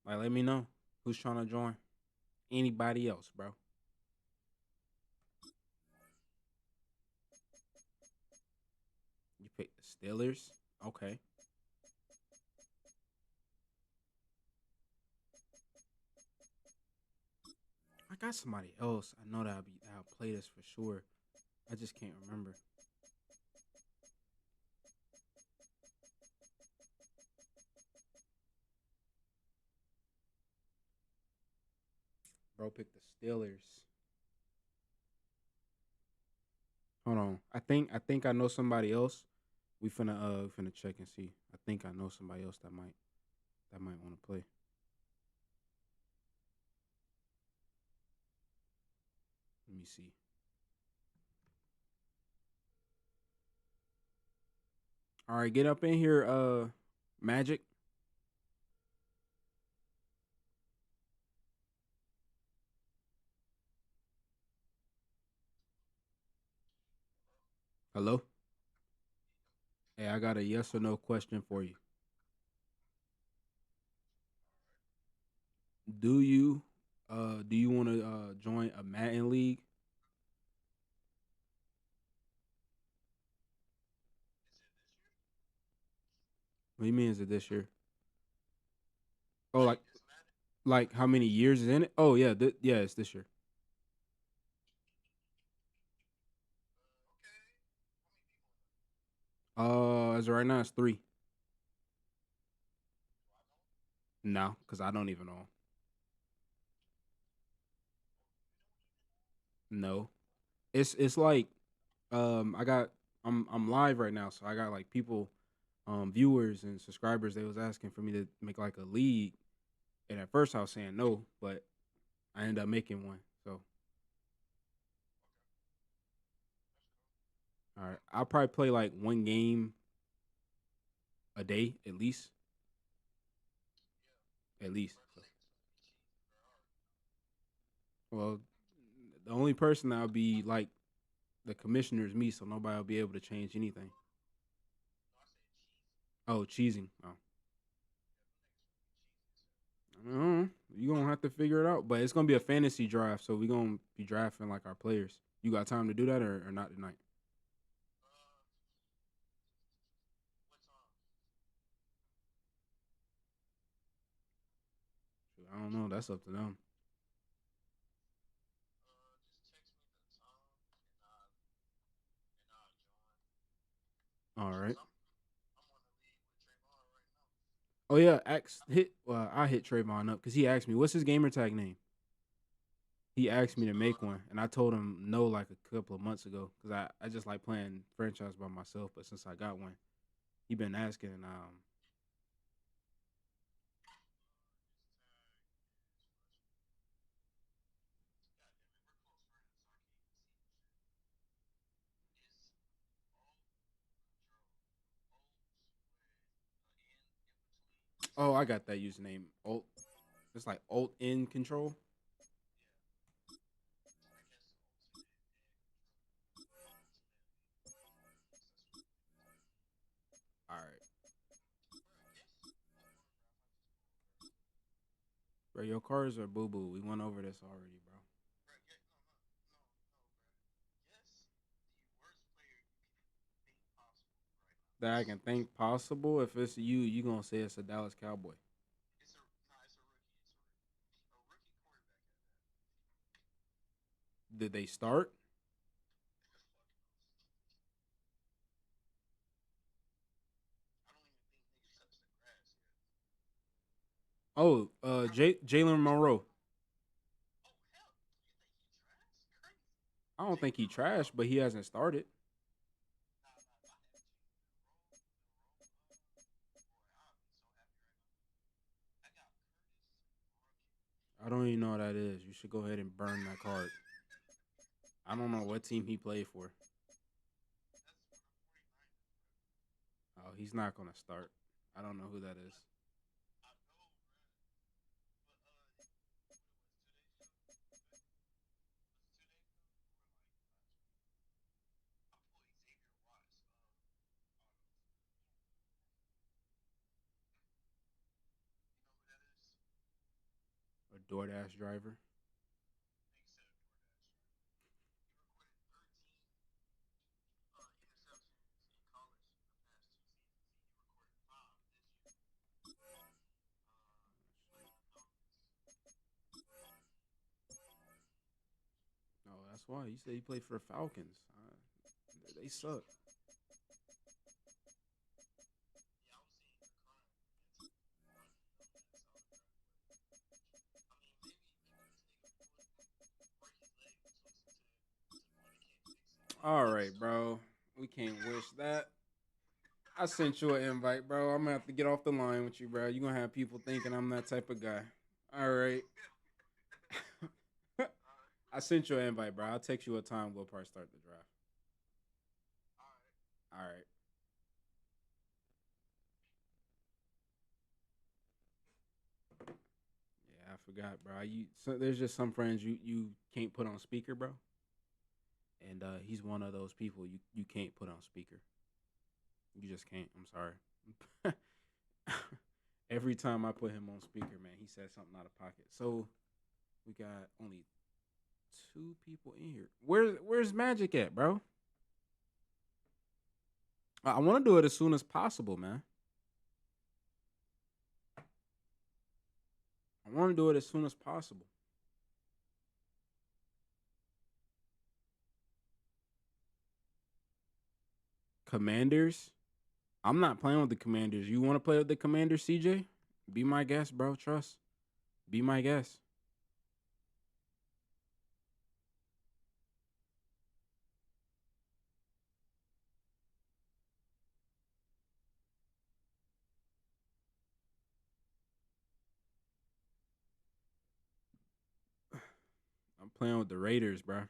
Like, let me know who's trying to join. Anybody else, bro? You picked the Steelers? Okay. I got somebody else. I know that'll play this for sure. I just can't remember. Bro picked the Steelers. Hold on. I think I know somebody else. We finna check and see. I think I know somebody else that might want to play. Let me see. All right, get up in here, Magic. Hello? Hey, I got a yes or no question for you. Do you want to join a Madden league? What do you mean is it this year? Oh, like how many years is in it? Oh yeah, yeah, it's this year. As of right now, it's 3. No, because I don't even know. No, it's like I got I'm live right now, so I got like people, viewers and subscribers. They was asking for me to make like a league, and at first I was saying no, but I ended up making one. So all right, I'll probably play like one game a day at least. At least. Well, the only person that'll be like the commissioner is me, so nobody will be able to change anything. Oh, cheesing. Oh. You gonna have to figure it out, but it's gonna be a fantasy draft, so we gonna be drafting like our players. You got time to do that or not tonight? I don't know. That's up to them. All right. Oh yeah, I hit Trayvon up because he asked me what's his gamer tag name. He asked me to make one, and I told him no like a couple of months ago because I just like playing franchise by myself. But since I got one, he been asking, and oh, I got that username. Alt, it's like Alt in control. All right, bro. Your cars are boo boo. We went over this already, bro. That I can think possible. If it's you, you gonna say it's a Dallas Cowboy. Did they start? Oh, Jalen Monroe. I don't think he trashed, but he hasn't started. I don't even know what that is. You should go ahead and burn that card. I don't know what team he played for. Oh, he's not gonna start. I don't know who that is. A DoorDash driver. Oh, that's why you said he played for the Falcons. They suck. All right, bro. We can't wish that. I sent you an invite, bro. I'm gonna have to get off the line with you, bro. You're gonna have people thinking I'm that type of guy. All right. I sent you an invite, bro. I'll text you a time we'll probably start the draft. All right. Yeah, I forgot, bro. There's just some friends you can't put on speaker, bro. And he's one of those people you can't put on speaker. You just can't. I'm sorry. Every time I put him on speaker, man, he says something out of pocket. So we got only 2 people in here. Where's Magic at, bro? I want to do it as soon as possible, man. I want to do it as soon as possible. Commanders? I'm not playing with the Commanders. You want to play with the Commanders, CJ? Be my guest, bro. Trust. Be my guest. I'm playing with the Raiders, bro.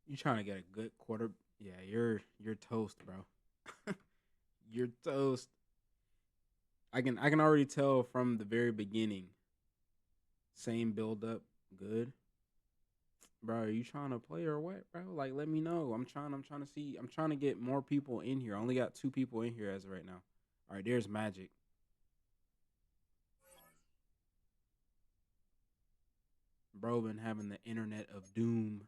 You trying to get a good quarter? Yeah, you're toast, bro. You're toast. I can already tell from the very beginning. Same build up, good. Bro, are you trying to play or what, bro? Like, let me know. I'm trying to see. I'm trying to get more people in here. I only got 2 people in here as of right now. All right, there's Magic. Bro, been having the internet of doom.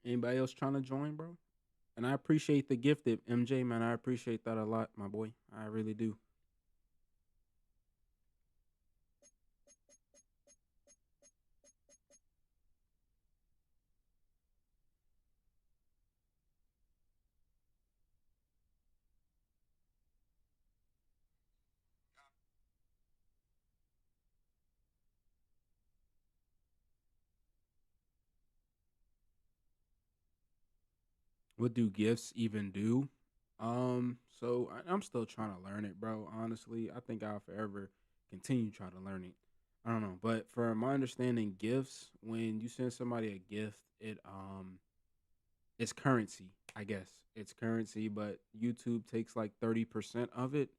Anybody else trying to join, bro? And I appreciate the gifted MJ, man. I appreciate that a lot, my boy. I really do. What do gifts even do? So I'm still trying to learn it, bro. Honestly, I think I'll forever continue trying to learn it. I don't know, but for my understanding, gifts, when you send somebody a gift, it's currency. I guess it's currency, but YouTube takes like 30% of it.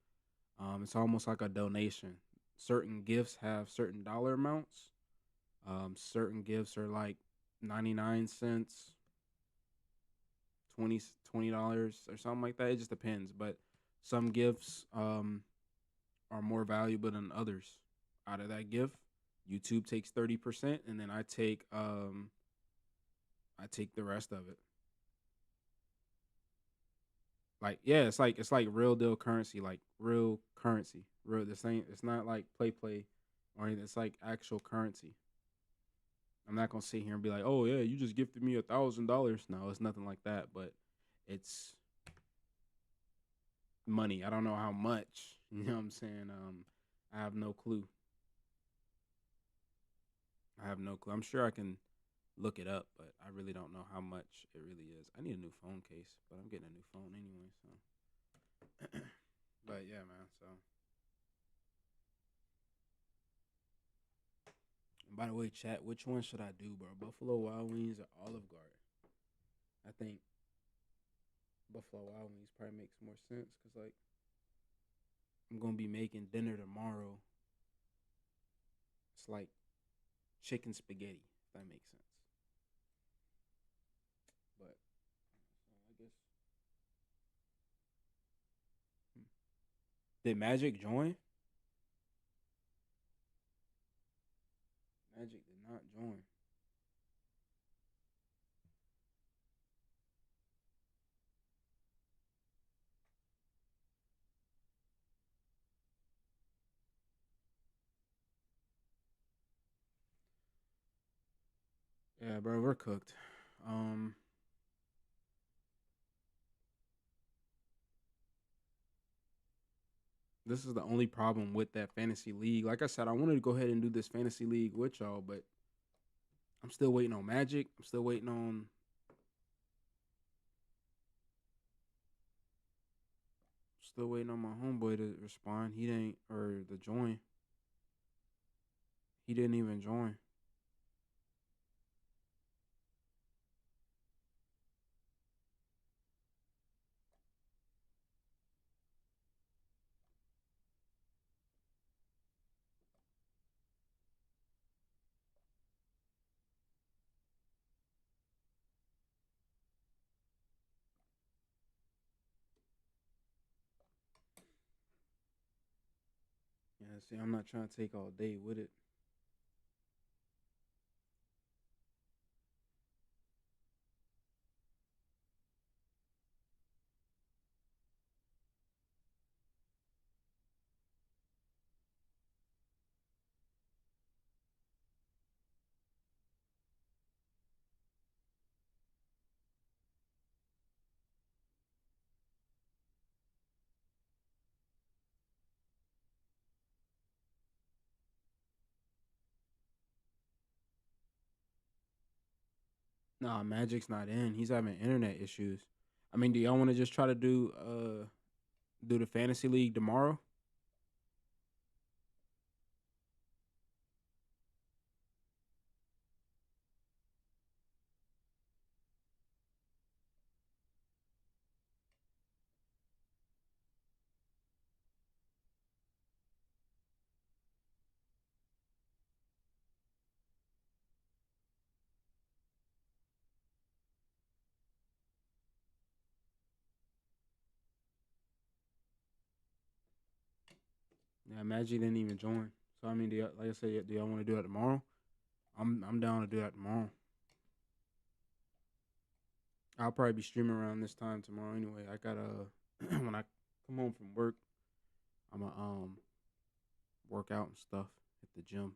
It's almost like a donation. Certain gifts have certain dollar amounts. Certain gifts are like 99 cents, 20 dollars or something like that. It just depends. But some gifts are more valuable than others. Out of that gift, YouTube takes 30%, and then I take the rest of it. Like, yeah, it's like real deal currency, like real currency. Real this ain't it's not like play or anything. It's like actual currency. I'm not gonna sit here and be like, oh yeah, you just gifted me $1,000. No, it's nothing like that, but it's money. I don't know how much. You know what I'm saying? I have no clue. I have no clue. I'm sure I can look it up, but I really don't know how much it really is. I need a new phone case, but I'm getting a new phone anyway, so but yeah, man. So and by the way, chat, which one should I do, bro? Buffalo Wild Wings or Olive Garden? I think Buffalo Wild Wings probably makes more sense because like I'm gonna be making dinner tomorrow. It's like chicken spaghetti, if that makes sense. But I guess hmm. Did Magic join? Magic did not join. Yeah, bro, we're cooked. Um, this is the only problem with that fantasy league. Like I said, I wanted to go ahead and do this fantasy league with y'all, but I'm still waiting on Magic. I'm still waiting on my homeboy to respond. He didn't or to join. He didn't even join. Yeah, see, I'm not trying to take all day with it. Nah, Magic's not in. He's having internet issues. I mean, do y'all want to just try to do the fantasy league tomorrow? Yeah, Magic didn't even join. So I mean, like I said, do y'all want to do that tomorrow? I'm down to do that tomorrow. I'll probably be streaming around this time tomorrow anyway. I gotta when I come home from work, I'ma work out and stuff at the gym.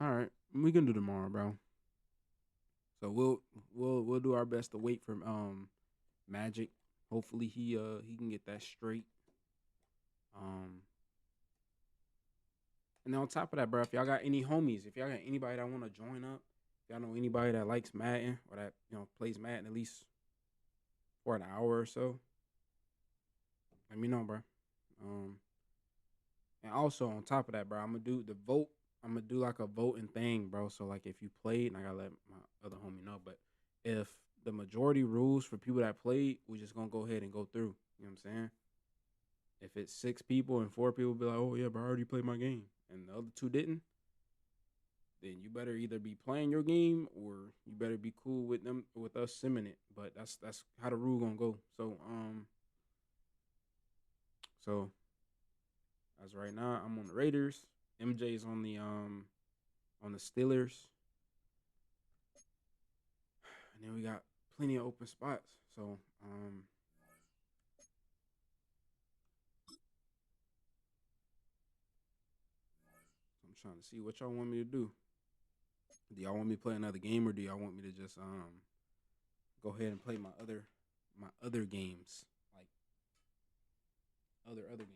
All right, we can do tomorrow, bro. So we'll do our best to wait for Magic. Hopefully he can get that straight. And then on top of that, bro, if y'all got any homies, if y'all got anybody that want to join up, if y'all know anybody that likes Madden or that plays Madden at least for an hour or so, let me know, bro. And also on top of that, bro, I'm gonna do the vote. I'm gonna do like a voting thing, bro. So like if you played, and I gotta let my other homie know, but if the majority rules for people that played, we just gonna go ahead and go through. You know what I'm saying? If it's 6 people and 4 people be like, oh yeah, bro, I already played my game, and the other 2 didn't, then you better either be playing your game or you better be cool with us simming it. But that's how the rule gonna go. So as right now, I'm on the Raiders. MJ's on the Steelers. And then we got plenty of open spots. So I'm trying to see what y'all want me to do. Do y'all want me to play another game, or do y'all want me to just go ahead and play my other games, like other games?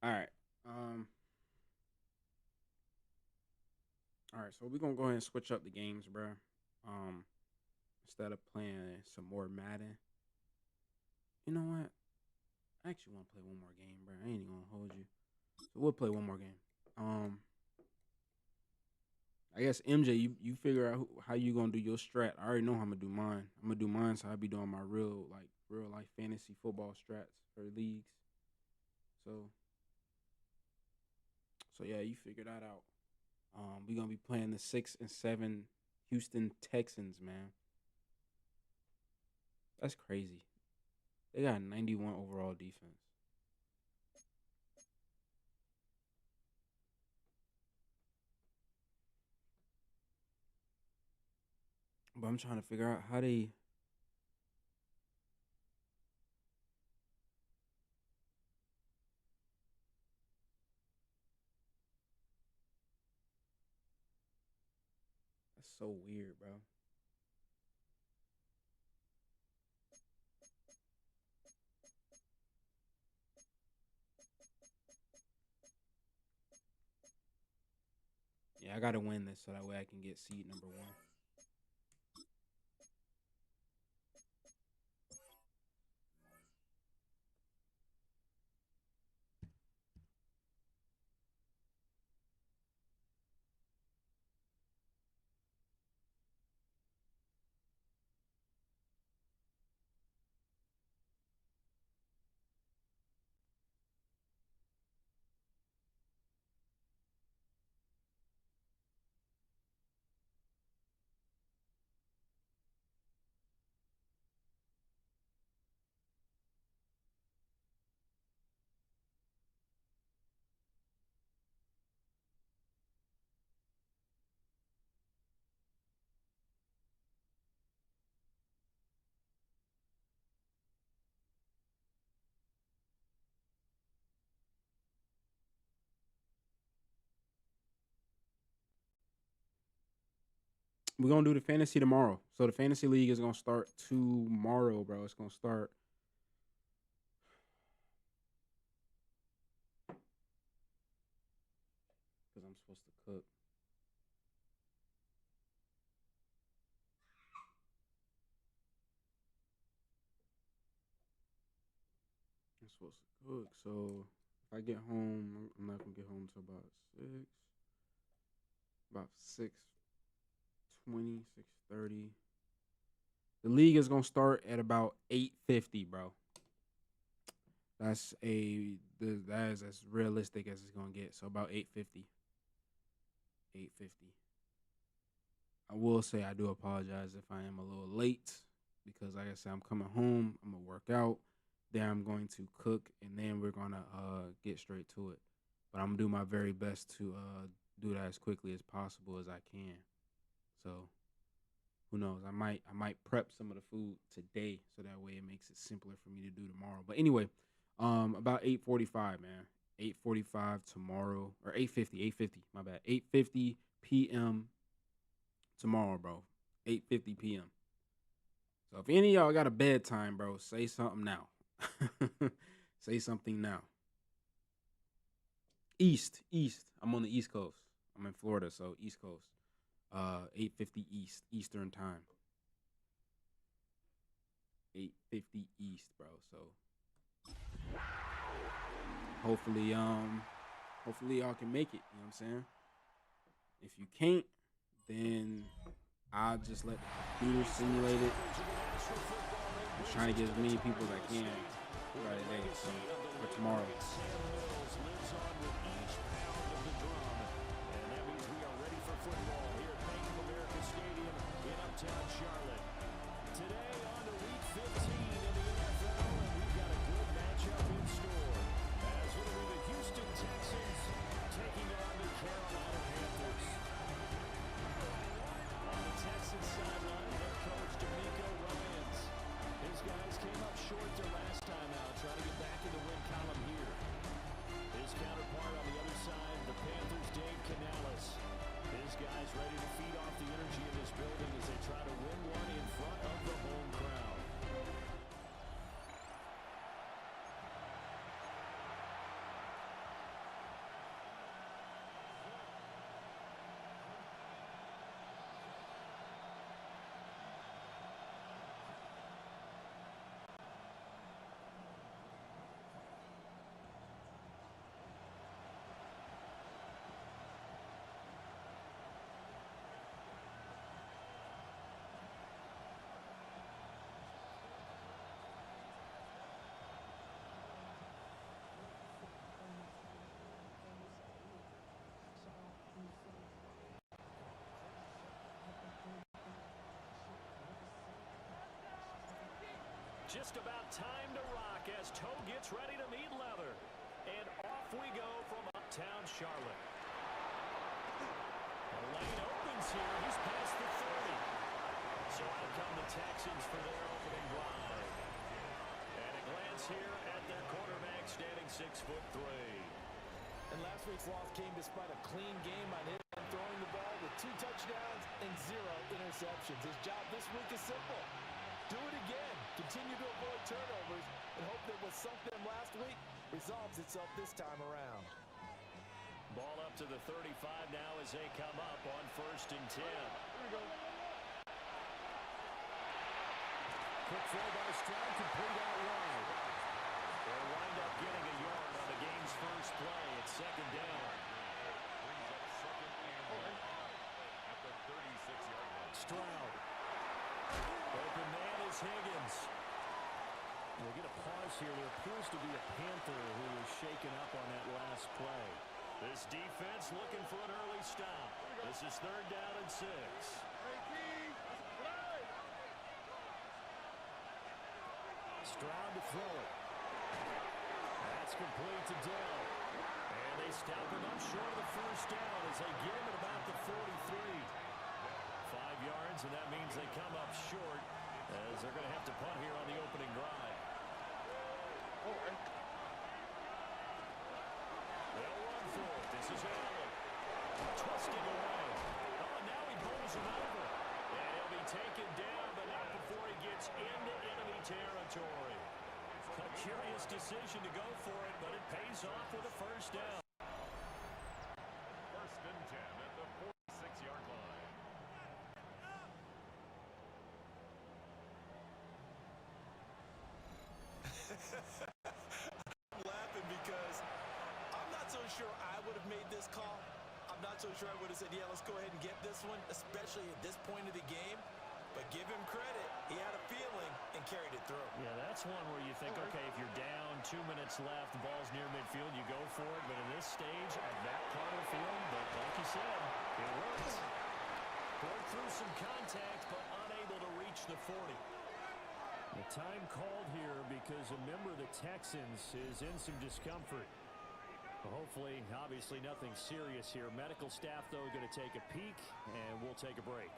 All right. All right. So we're gonna go ahead and switch up the games, bro. Instead of playing some more Madden. You know what? I actually want to play one more game, bro. I ain't even gonna hold you. So we'll play one more game. I guess MJ, you figure out how you gonna do your strat. I already know how I'm gonna do mine. I'm gonna do mine, so I'll be doing my real life fantasy football strats for leagues. So yeah, you figure that out. We gonna be playing the 6-7 Houston Texans, man. That's crazy. They got 91 overall defense. But I'm trying to figure out how they. That's so weird, bro. Yeah, I gotta win this so that way I can get seed number 1. We're gonna do the fantasy tomorrow. So the fantasy league is gonna start tomorrow, bro. It's gonna start supposed to cook. So if I get home, I'm not gonna get home until about 6:20, 6:30. The league is gonna start at about 8:50, bro. That's that is as realistic as it's gonna get. So about 8:50. 8:50. I will say I do apologize if I am a little late because, like I said, I'm coming home. I'm gonna work out. Then I'm going to cook, and then we're gonna get straight to it. But I'm gonna do my very best to do that as quickly as possible as I can. So who knows? I might prep some of the food today so that way it makes it simpler for me to do tomorrow. But anyway, about 8:45, man. 8:45 tomorrow, or 8:50. 8:50. My bad. 8:50 p.m. tomorrow, bro. 8:50 p.m. So if any of y'all got a bedtime, bro, say something now. Say something now. East. I'm on the East Coast. I'm in Florida, so East Coast. 8:50 Eastern time. 8:50 East, bro. So hopefully y'all can make it. You know what I'm saying? If you can't, then I'll just let the computer simulate it. I'm trying to get as many people as I can throughout the day. So for tomorrow. Charlotte. Today on to week 15 in the NFL, and we've got a good matchup in store. As it'll be the Houston Texans taking on the Carolina Panthers. On the Texans sideline, head coach D'Amico Ryans. His guys came up short their last time out, trying to get back in the win column here. His counterpart on the other side, the Panthers' Dave Canales. His guys ready to feed off the energy in this building as they try to win one in front of the home crowd. Just about time to rock as Toe gets ready to meet leather. And off we go from uptown Charlotte. The lane opens here. He's past the 30. So out come the Texans for their opening drive. And a glance here at their quarterback standing 6'3". And last week's loss came despite a clean game on him throwing the ball with 2 touchdowns and 0 interceptions. His job this week is simple. Do it again. Continue to avoid turnovers and hope that what sunk them last week resolves itself this time around. Ball up to the 35 now as they come up on 1st and 10. Here we go. Quick throw by Stroud, complete out wide. They'll wind up getting a yard on the game's first play. It's 2nd down. Brings up 2nd and 1 at the 36-yard line. Stroud. Open man is Higgins. We'll get a pause here. There appears to be a Panther who was shaken up on that last play. This defense looking for an early stop. This is 3rd down and 6. Stroud to throw it. That's complete to Dell. And they stop him up short of the 1st down as they get him at about the 43. 5 yards, and that means they come up short as they're going to have to punt here on the opening drive. They'll run for it. This is Allen. Twisting away. Oh, now he bowls him over. And he'll be taken down, but not before he gets into enemy territory. A curious decision to go for it, but it pays off with a 1st down. 1st and 10 at the 46-yard line. this call, I'm not so sure I would have said, yeah, let's go ahead and get this one, especially at this point of the game. But give him credit. He had a feeling and carried it through. Yeah, that's one where you think, okay, if you're down, 2 minutes left, the ball's near midfield, you go for it. But in this stage, at that part of the field, but like you said, it worked. Broke through some contact, but unable to reach the 40. The time called here because a member of the Texans is in some discomfort. Hopefully, obviously nothing serious here. Medical staff, though, going to take a peek, and we'll take a break.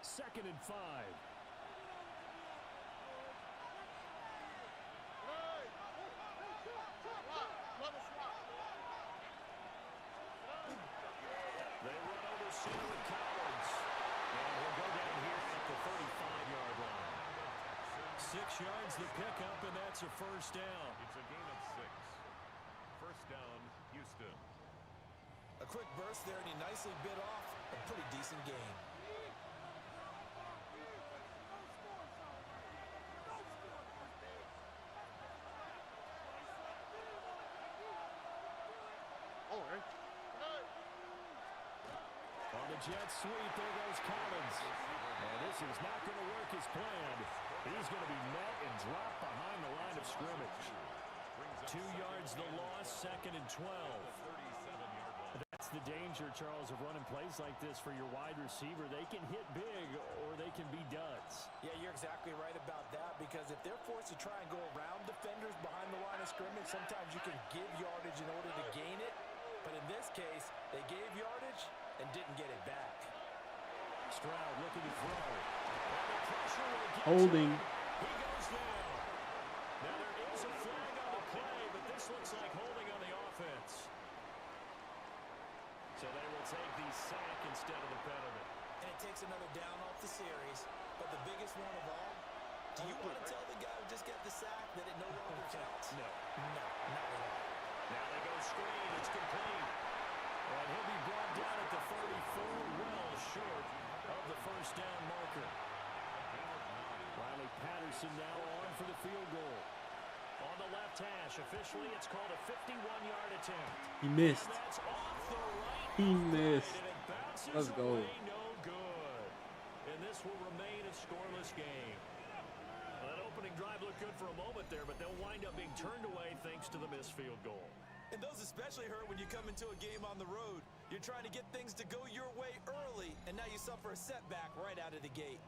Second and 5. They run over center with Collins. And he'll go down here at the 35-yard line. 6 yards the pickup, and that's a first down. It's a gain of 6. First down, Houston. A quick burst there, and he nicely bit off a pretty decent game. On the jet sweep, there goes Collins. And this is not going to work as planned. He's going to be met and dropped behind the line of scrimmage. 2 yards the loss, second and 12. That's the danger, Charles, of running plays like this for your wide receiver. They can hit big or they can be duds. Yeah, you're exactly right about that, because if they're forced to try and go around defenders behind the line of scrimmage, sometimes you can give yardage in order to gain it. But in this case, they gave yardage and didn't get it back. Stroud looking to throw. Holding. He goes down. Now there is a flag on the play, but this looks like holding on the offense. So they will take the sack instead of the penalty. And it takes another down off the series. But the biggest one of all, do you want to tell the guy who just got the sack that it no longer counts? No. No, not at all. Now they go screen. It's complete. And he'll be brought down at the 34, well short of the first down marker. Riley Patterson now on for the field goal. On the left hash, officially it's called a 51-yard attempt. He missed. And that's off the right. He missed. And it bounces Let's go. away, no good. And this will remain a scoreless game. Well, that opening drive looked good for a moment there, but they'll wind up being turned away thanks to the missed field goal. And those especially hurt when you come into a game on the road. You're trying to get things to go your way early, and now you suffer a setback right out of the gate.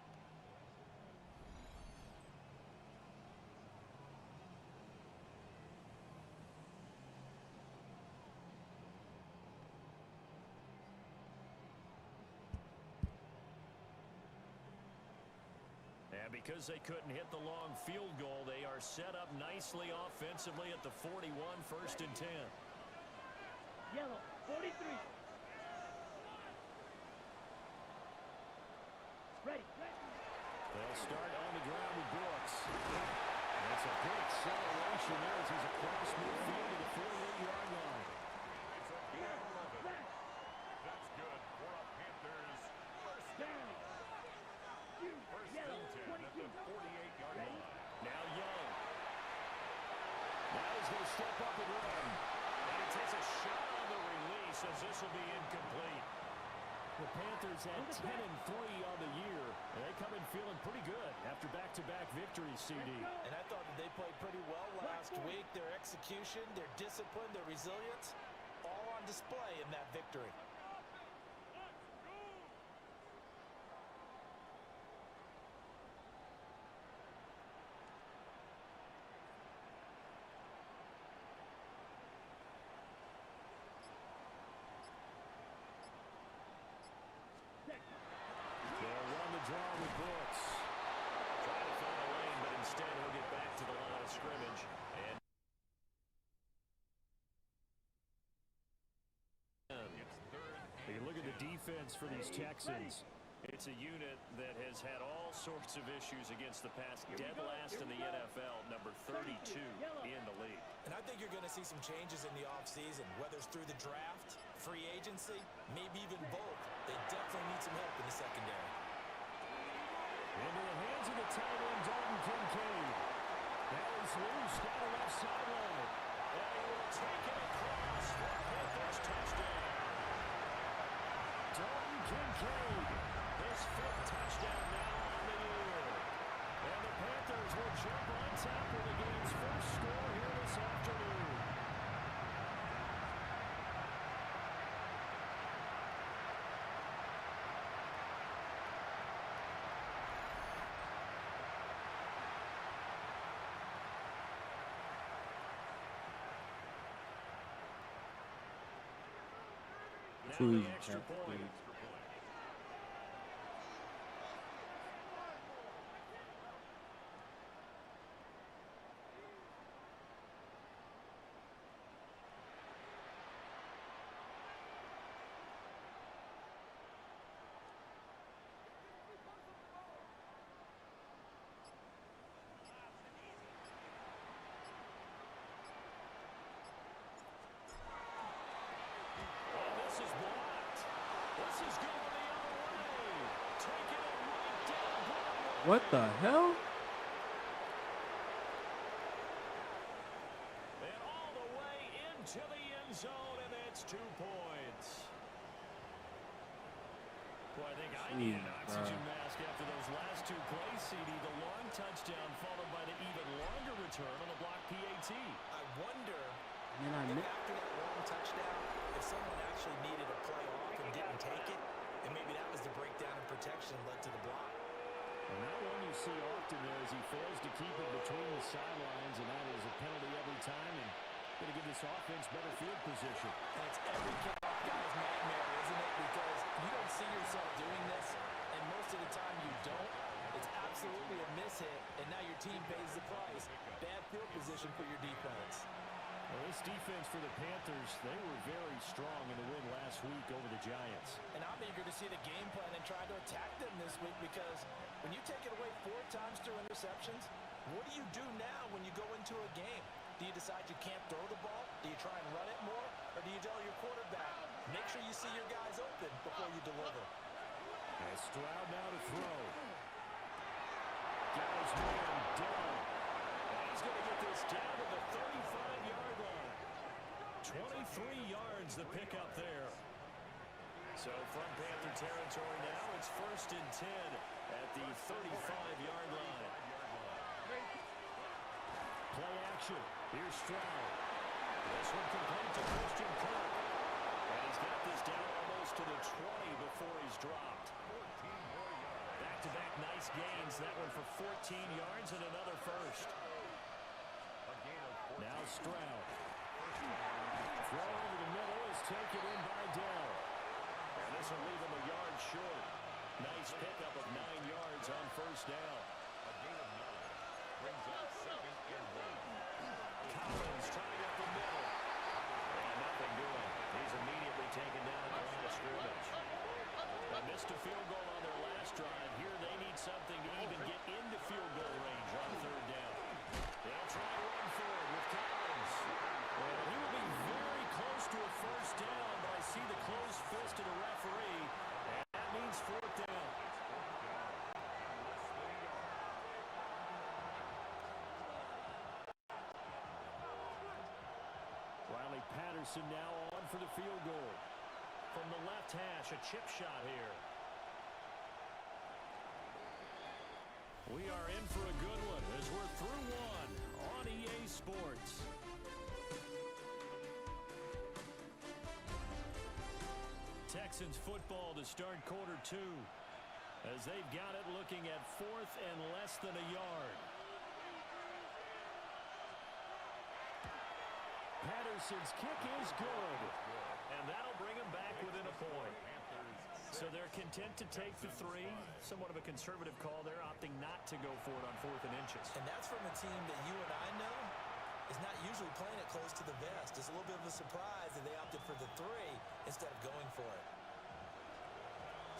And because they couldn't hit the long field goal, they are set up nicely offensively at the 41, first and 10. Yellow, 43. Ready. They'll start on the ground with Brooks. That's a good acceleration there as he's across midfield to the 48-yard line. It's a gain of 11. That's good for a Panthers first down. First and 10 at the 48-yard line. Now Young. Now he's going to step up and run. And he takes a shot on the release as this will be incomplete. The Panthers had 10-3 on the year. And they come in feeling pretty good after back-to-back victories, CD. And I thought that they played pretty well last week. Their execution, their discipline, their resilience, all on display in that victory. They'll run the draw with Brooks. Trying to find a lane, but instead he'll get back to the line of scrimmage. And you look at the defense for these Texans. It's a unit that has had all sorts of issues against the pass. Dead last in the NFL, number 32 in the league. And I think you're going to see some changes in the offseason, whether it's through the draft, free agency, maybe even both. They definitely need some help in the secondary. Into the hands of the tight end, Dalton Kincaid. That is loose down the left sideline. And he will take it across for a Panthers touchdown. Dalton Kincaid, his 5th touchdown now on the year. And the Panthers will jump on top of the game's first score here this afternoon. Now the extra point. This is blocked. This is going the other way. Taking it right down Broadway. What the hell? And all the way into the end zone, and it's 2 points. Boy, I think I need an oxygen mask after those last 2 plays, CD. The long touchdown followed by the even longer return on the block PAT. I wonder Man, if after that long touchdown, if someone actually needed a play off and didn't take it, and maybe that was the breakdown in protection led to the block. And that one you see often there as he fails to keep it between the sidelines, and that is a penalty every time, and going to give this offense better field position. And it's every kickoff guy's nightmare, isn't it? Because you don't see yourself doing this, and most of the time you don't. It's absolutely a miss hit, and now your team pays the price. Bad field position for your defense. Well, this defense for the Panthers, they were very strong in the win last week over the Giants. And I'm eager to see the game plan and try to attack them this week, because when you take it away 4 times through interceptions, what do you do now when you go into a game? Do you decide you can't throw the ball? Do you try and run it more? Or do you tell your quarterback, make sure you see your guys open before you deliver? And Stroud now to throw. Got his man down. And he's going to get this down to the 35-yard line. 23 yards the pickup there. So from Panther territory now, it's 1st and 10 at the 35-yard line. Play action. Here's Stroud. This one complete to Christian Kirk. And he's got this down almost to the 20 before he's dropped. Back-to-back nice gains. That one for 14 yards and another first. Now Stroud. Throw over the middle is taken in by Dell. And this will leave him a yard short. Nice pickup of 9 yards on 1st down. Brings up 2nd and 1. Collins trying up the middle. And nothing doing. He's immediately taken down at the line of scrimmage. They missed a field goal on their last drive. Here they need something to even get into field goal range on 3rd down. They'll try to run forward with Collins. And he will be very close to a 1st down, but I see the closed fist of the referee, and that means 4th down. Riley Patterson now on for the field goal. From the left hash, a chip shot here. We are in for a good one as we're through one on EA Sports. Texans football to start quarter 2 as they've got it looking at 4th and less than a yard. Patterson's kick is good, and that'll bring him back within a point. So they're content to take the 3. Somewhat of a conservative call there, opting not to go for it on 4th and inches. And that's from a team that you and I know is not usually playing it close to the vest. It's a little bit of a surprise that they opted for the 3 instead of going for it.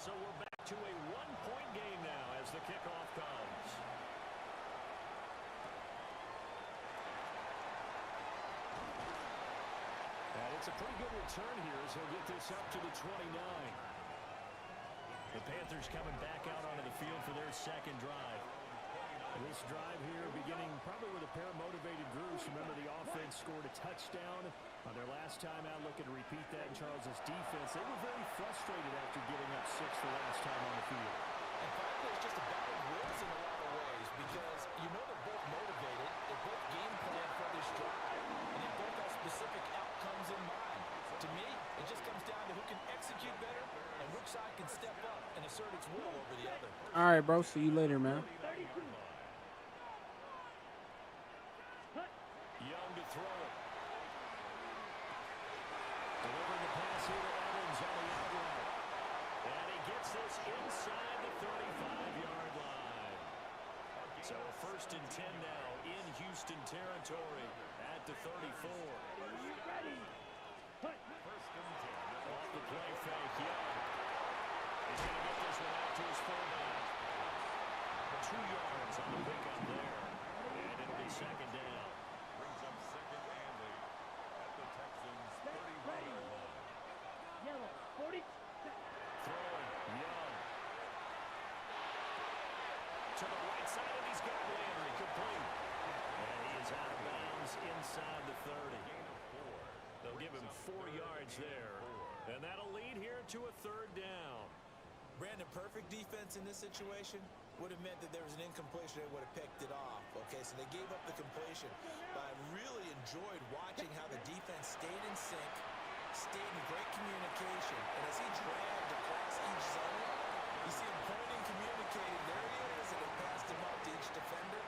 So we're back to a 1-point game now as the kickoff comes. And That's a pretty good return here as he'll get this up to the 29. The Panthers coming back out onto the field for their second drive. This drive here beginning probably with a pair of motivated groups. Remember, the offense scored a touchdown on their last time out. Looking to repeat that in Charles' defense. They were very frustrated after giving up 6 the last time on the field. And frankly, it's just a battle of wills in a lot of ways because you know they're both motivated. They both game plan for this drive, and they both have specific outcomes in mind. To me, it just comes down to who can execute better and which side can step up and assert its will over the other. All right, bro. See you later, man. Young to throw it. Delivering the pass here to Evans on the out route. And he gets this inside the 35-yard line. So a 1st and 10 now in Houston territory at the 34. Off the play fake, Young. He's going to get this one out to his fullback. 2 yards on the pickup there. And it'll be 2nd down. Brings up 2nd and 8 at the Texans' 31-yard line. Yellow, 40. Throwing, Young. To the right side, and he's got Landry complete. And he is out of bounds inside the 30. They'll give him 4 yards there. And that'll lead here to a 3rd down. Brandon, perfect defense in this situation would have meant that there was an incompletion. They would have picked it off. Okay, so they gave up the completion. But I really enjoyed watching how the defense stayed in sync, stayed in great communication. And as he dragged across each zone, you see him pointing, communicating. There he is, and it passed him up to each defender.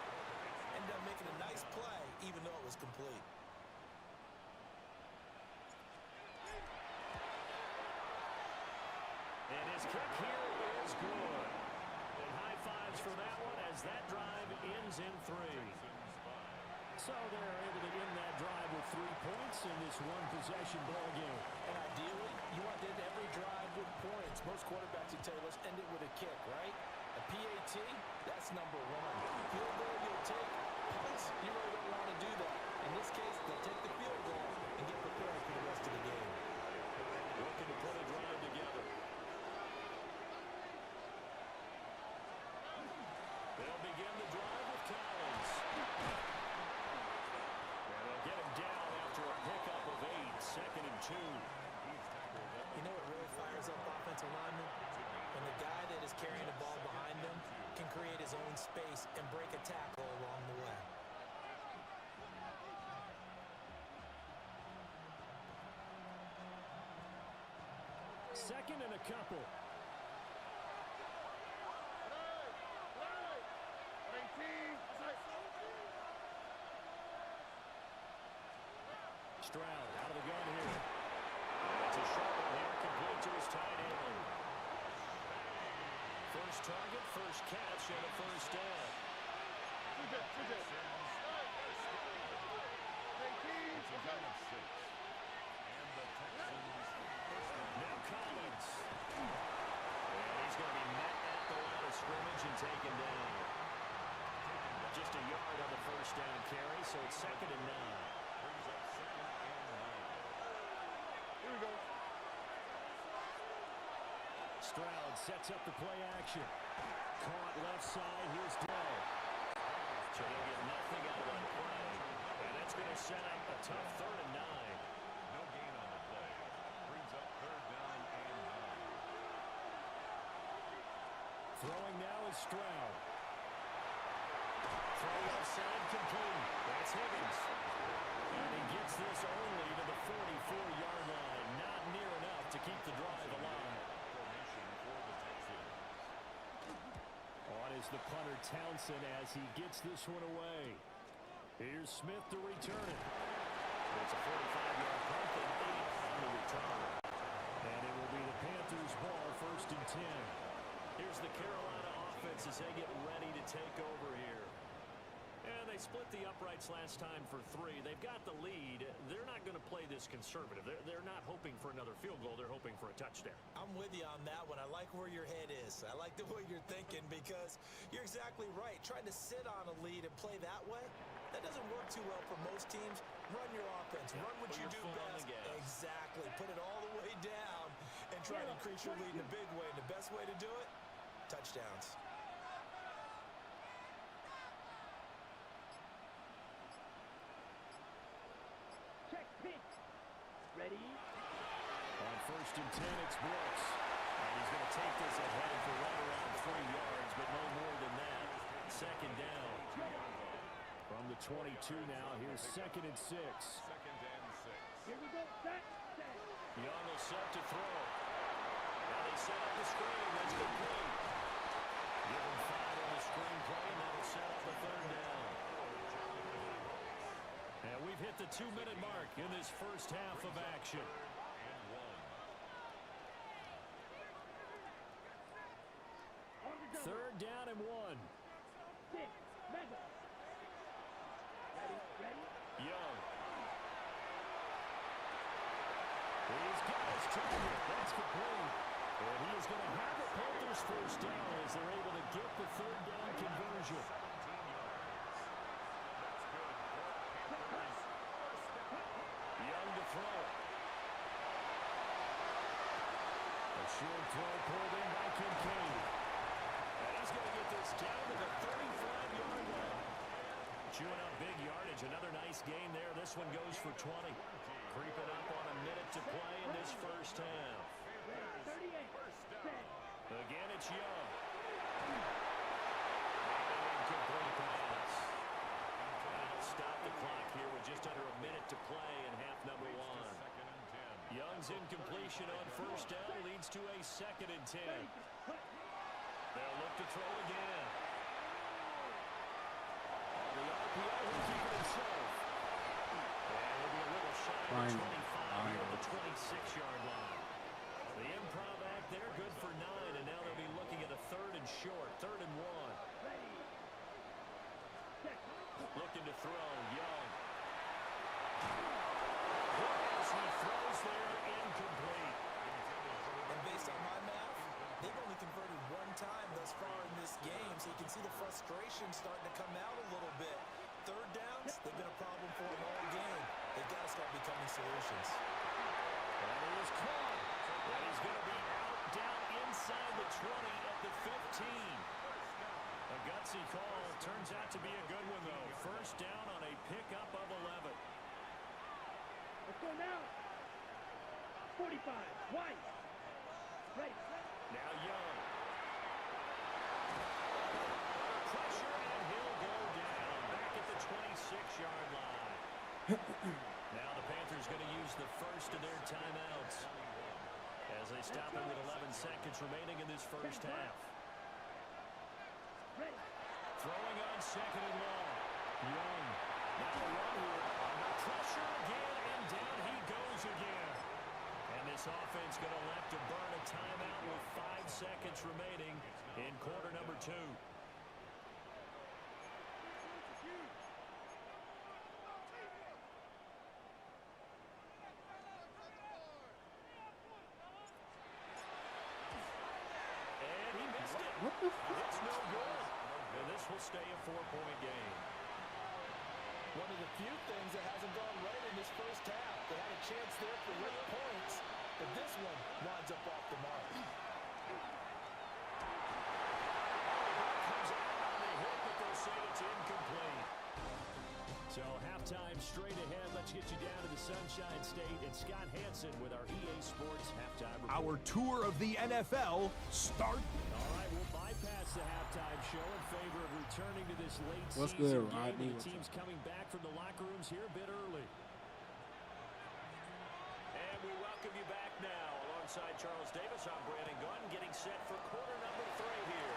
Ended up making a nice play, even though it was complete. And his kick here is good. And high fives for that one as that drive ends in 3. So they're able to end that drive with 3 points in this one-possession ball game. And ideally, you want to end every drive with points. Most quarterbacks would tell you, let's end it with a kick, right? A PAT, that's number 1. Field goal, you'll take. Punts, you really don't want to do that. In this case, they'll take the field goal and get prepared for the rest of the game. Looking to put a drive together. They'll begin the drive with Collins. And they'll get him down after a pickup of 8, 2nd and 2. You know what really fires up offensive linemen? When the guy that is carrying the ball behind them can create his own space and break a tackle along the way. Second and a couple. Stroud out of the gun here. It's a short one here, complete to his tight end. First target, first catch, and a 1st down. Now Collins. And he's going to be met at the line of scrimmage and taken down. Just a yard on the 1st down carry, so it's 2nd and 9. Stroud sets up the play action. Caught left side. Here's Dell. So they'll get nothing out of that play. And that's going to set up a tough 3rd and 9. No gain on the play. Brings up 3rd down and 9. Throwing now is Stroud. Throw left side complete. That's Higgins. And he gets this only to the 44-yard line. Not near enough to keep the drive alive. On is the punter Townsend as he gets this one away. Here's Smith to return it. It's a 45-yard punt and 8 on the return. And it will be the Panthers' ball, 1st and 10. Here's the Carolina offense as they get ready to take over here. And they split the uprights last time for 3. They've got the lead. They're not going to play this conservative. They're not hoping for another field goal. They're hoping for a touchdown. I'm with you on that one. I like where your head is. I like the way you're thinking because you're exactly right. Trying to sit on a lead and play that way, that doesn't work too well for most teams. Run your offense. Run what you do best. Exactly. Put it all the way down and try to increase your lead in a big way. And the best way to do it, touchdowns. Check pitch. Ready? On 1st and 10, it's Brooks. And he's going to take this ahead for right around 3 yards, but no more than that. 2nd down. From the 22 now, here's 2nd and 6. Here we go. Set. Young will set to throw. Now they set up the screen. That's complete. Give him 5 on the screen play, and that'll set up the 3rd down. And we've hit the 2-minute mark in this first half of action. 3rd down and 1. Six. Mega. Ready? Young. He's got his target. That's complete. And he is going to have the Panthers first down as they're able to get the 3rd down conversion. Young to throw. A short throw pulled in by Kincaid. And he's going to get this down to the 35-yard line. Chewing up big yardage. Another nice gain there. This one goes for 20. Creeping up on a minute to play in this first half. 38. Again, it's Young. Incomplete pass. That'll stop the clock here with just under a minute to play in half number 1. Young's incompletion on 1st down leads to a 2nd and 10. They'll look to throw again. The RPO will keep it himself. And it'll be a little shy of 25 here at the 26-yard line. The improv act there, good for 9, and now they'll be looking at a 3rd and short, 3rd and 1. Looking to throw, Young. As he throws there, incomplete. And based on my math, they've only converted 1 time thus far in this game, so you can see the frustration starting to come out a little bit. 3rd downs, they've been a problem for them all game. They've got to start becoming solutions. And he is caught. And he's going to be out down inside the 20 at the 15. A gutsy call. Turns out to be a good one, though. 1st down on a pickup of 11. Let's go now. 45. White. Ready. Now Young. Pressure, and he'll go down. Back at the 26-yard line. Now the Panthers going to use the first of their timeouts as they stop him with 11 seconds remaining in this first half. Throwing on 2nd and long. Young. Now the run here. Under pressure again, and down he goes again. And this offense going to elect to burn a timeout with 5 seconds remaining in quarter number 2. And he missed it. What the fuck? It's no good. And this will stay a 4-point game. One of the few things that hasn't gone right in this first half. They had a chance there for late points, but this one winds up off the mark. Comes out on the hit, but they'll say it's incomplete. So halftime straight ahead. Let's get you down to the Sunshine State and Scott Hansen with our EA Sports halftime report. Our tour of the NFL starts. All right, we'll bypass the halftime show in favor of returning to this late What's season good, game. Rodney? The team's coming back from the locker rooms here a bit early. And we welcome you back now. Alongside Charles Davis, I'm Brandon Gunn, getting set for quarter number 3 here.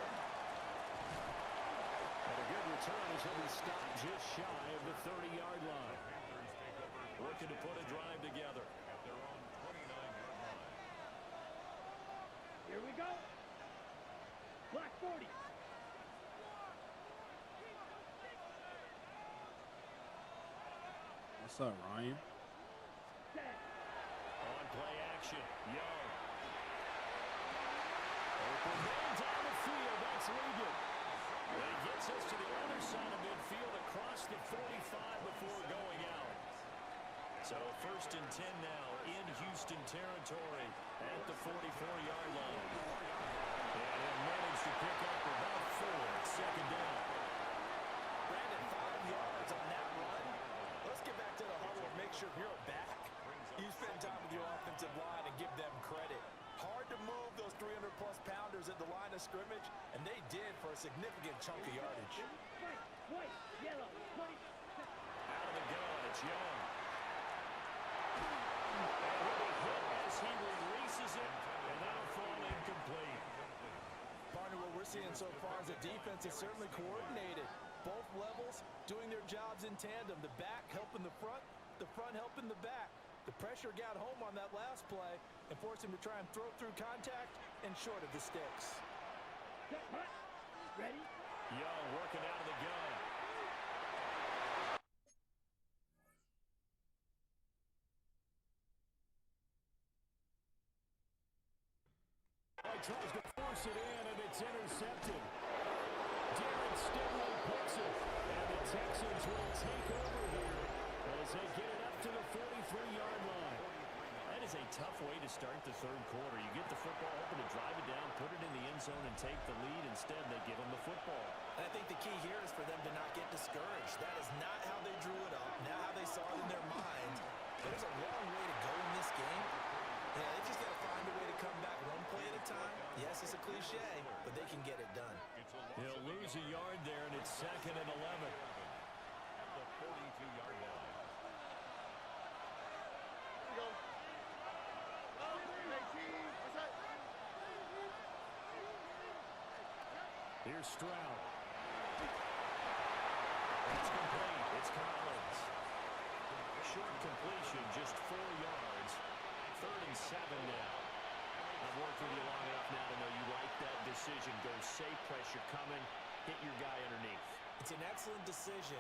And a good return as he'll be stopped just shy of the 30-yard line. Looking to put a drive together. Here we go. Black 40. What's up, Ryan? Set. On play action, Young. Open man down the field, that's Ligon. And he gets us to the other side of midfield across the 45 before going out. So 1st and 10 now in Houston territory at the 44-yard line. And he'll manage to pick up about 4, 2nd down. Brandon, 5 yards on that run. Let's get back to the huddle and make sure you're back. You spend time with your offensive line and give them credit. Hard to move those 300-plus pounders at the line of scrimmage, and they did for a significant chunk of yardage. White, yellow, 20. Out of the gun, it's Young. And he'll be hit as he releases it, and that'll fall incomplete. Partner, what we're seeing so far is the defense is certainly coordinated. Both levels doing their jobs in tandem. The back helping the front helping the back. The pressure got home on that last play and forced him to try and throw through contact and short of the sticks. Ready? Young working out of the gun. Tries to force it in, and it's intercepted. Darren Stingley picks it, and the Texans will take over here as they get it up to the 43-yard line. That is a tough way to start the 3rd quarter. You get the football, hoping to drive it down, put it in the end zone, and take the lead. Instead, they give them the football. And I think the key here is for them to not get discouraged. That is not how they drew it up, not how they saw it in their mind. There's a long way to go in this game. Yeah, they just got to find a way to come back one play at a time. Yes, it's a cliche, but they can get it done. He'll lose a yard there, and it's 2nd and 11. At the 42-yard line. Here's Stroud. It's complete. It's Collins. Short completion, just 4 yards. 3rd and 7 now. I've worked with you long enough now to know you like that decision. Go safe, pressure coming, hit your guy underneath. It's an excellent decision,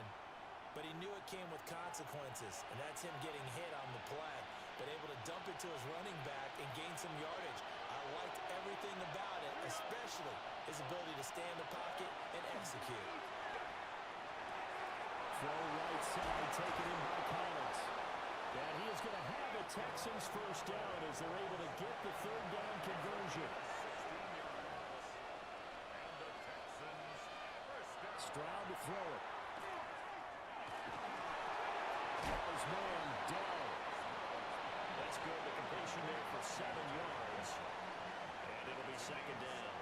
but he knew it came with consequences, and that's him getting hit on the play, but able to dump it to his running back and gain some yardage. I liked everything about it, especially his ability to stay in the pocket and execute. Throw right side, taken in by Collins. And he is going to have a Texans 1st down as they're able to get the 3rd down conversion. Stroud to throw it. His man, Dell. That's good. The completion there for 7 yards. And it'll be 2nd down.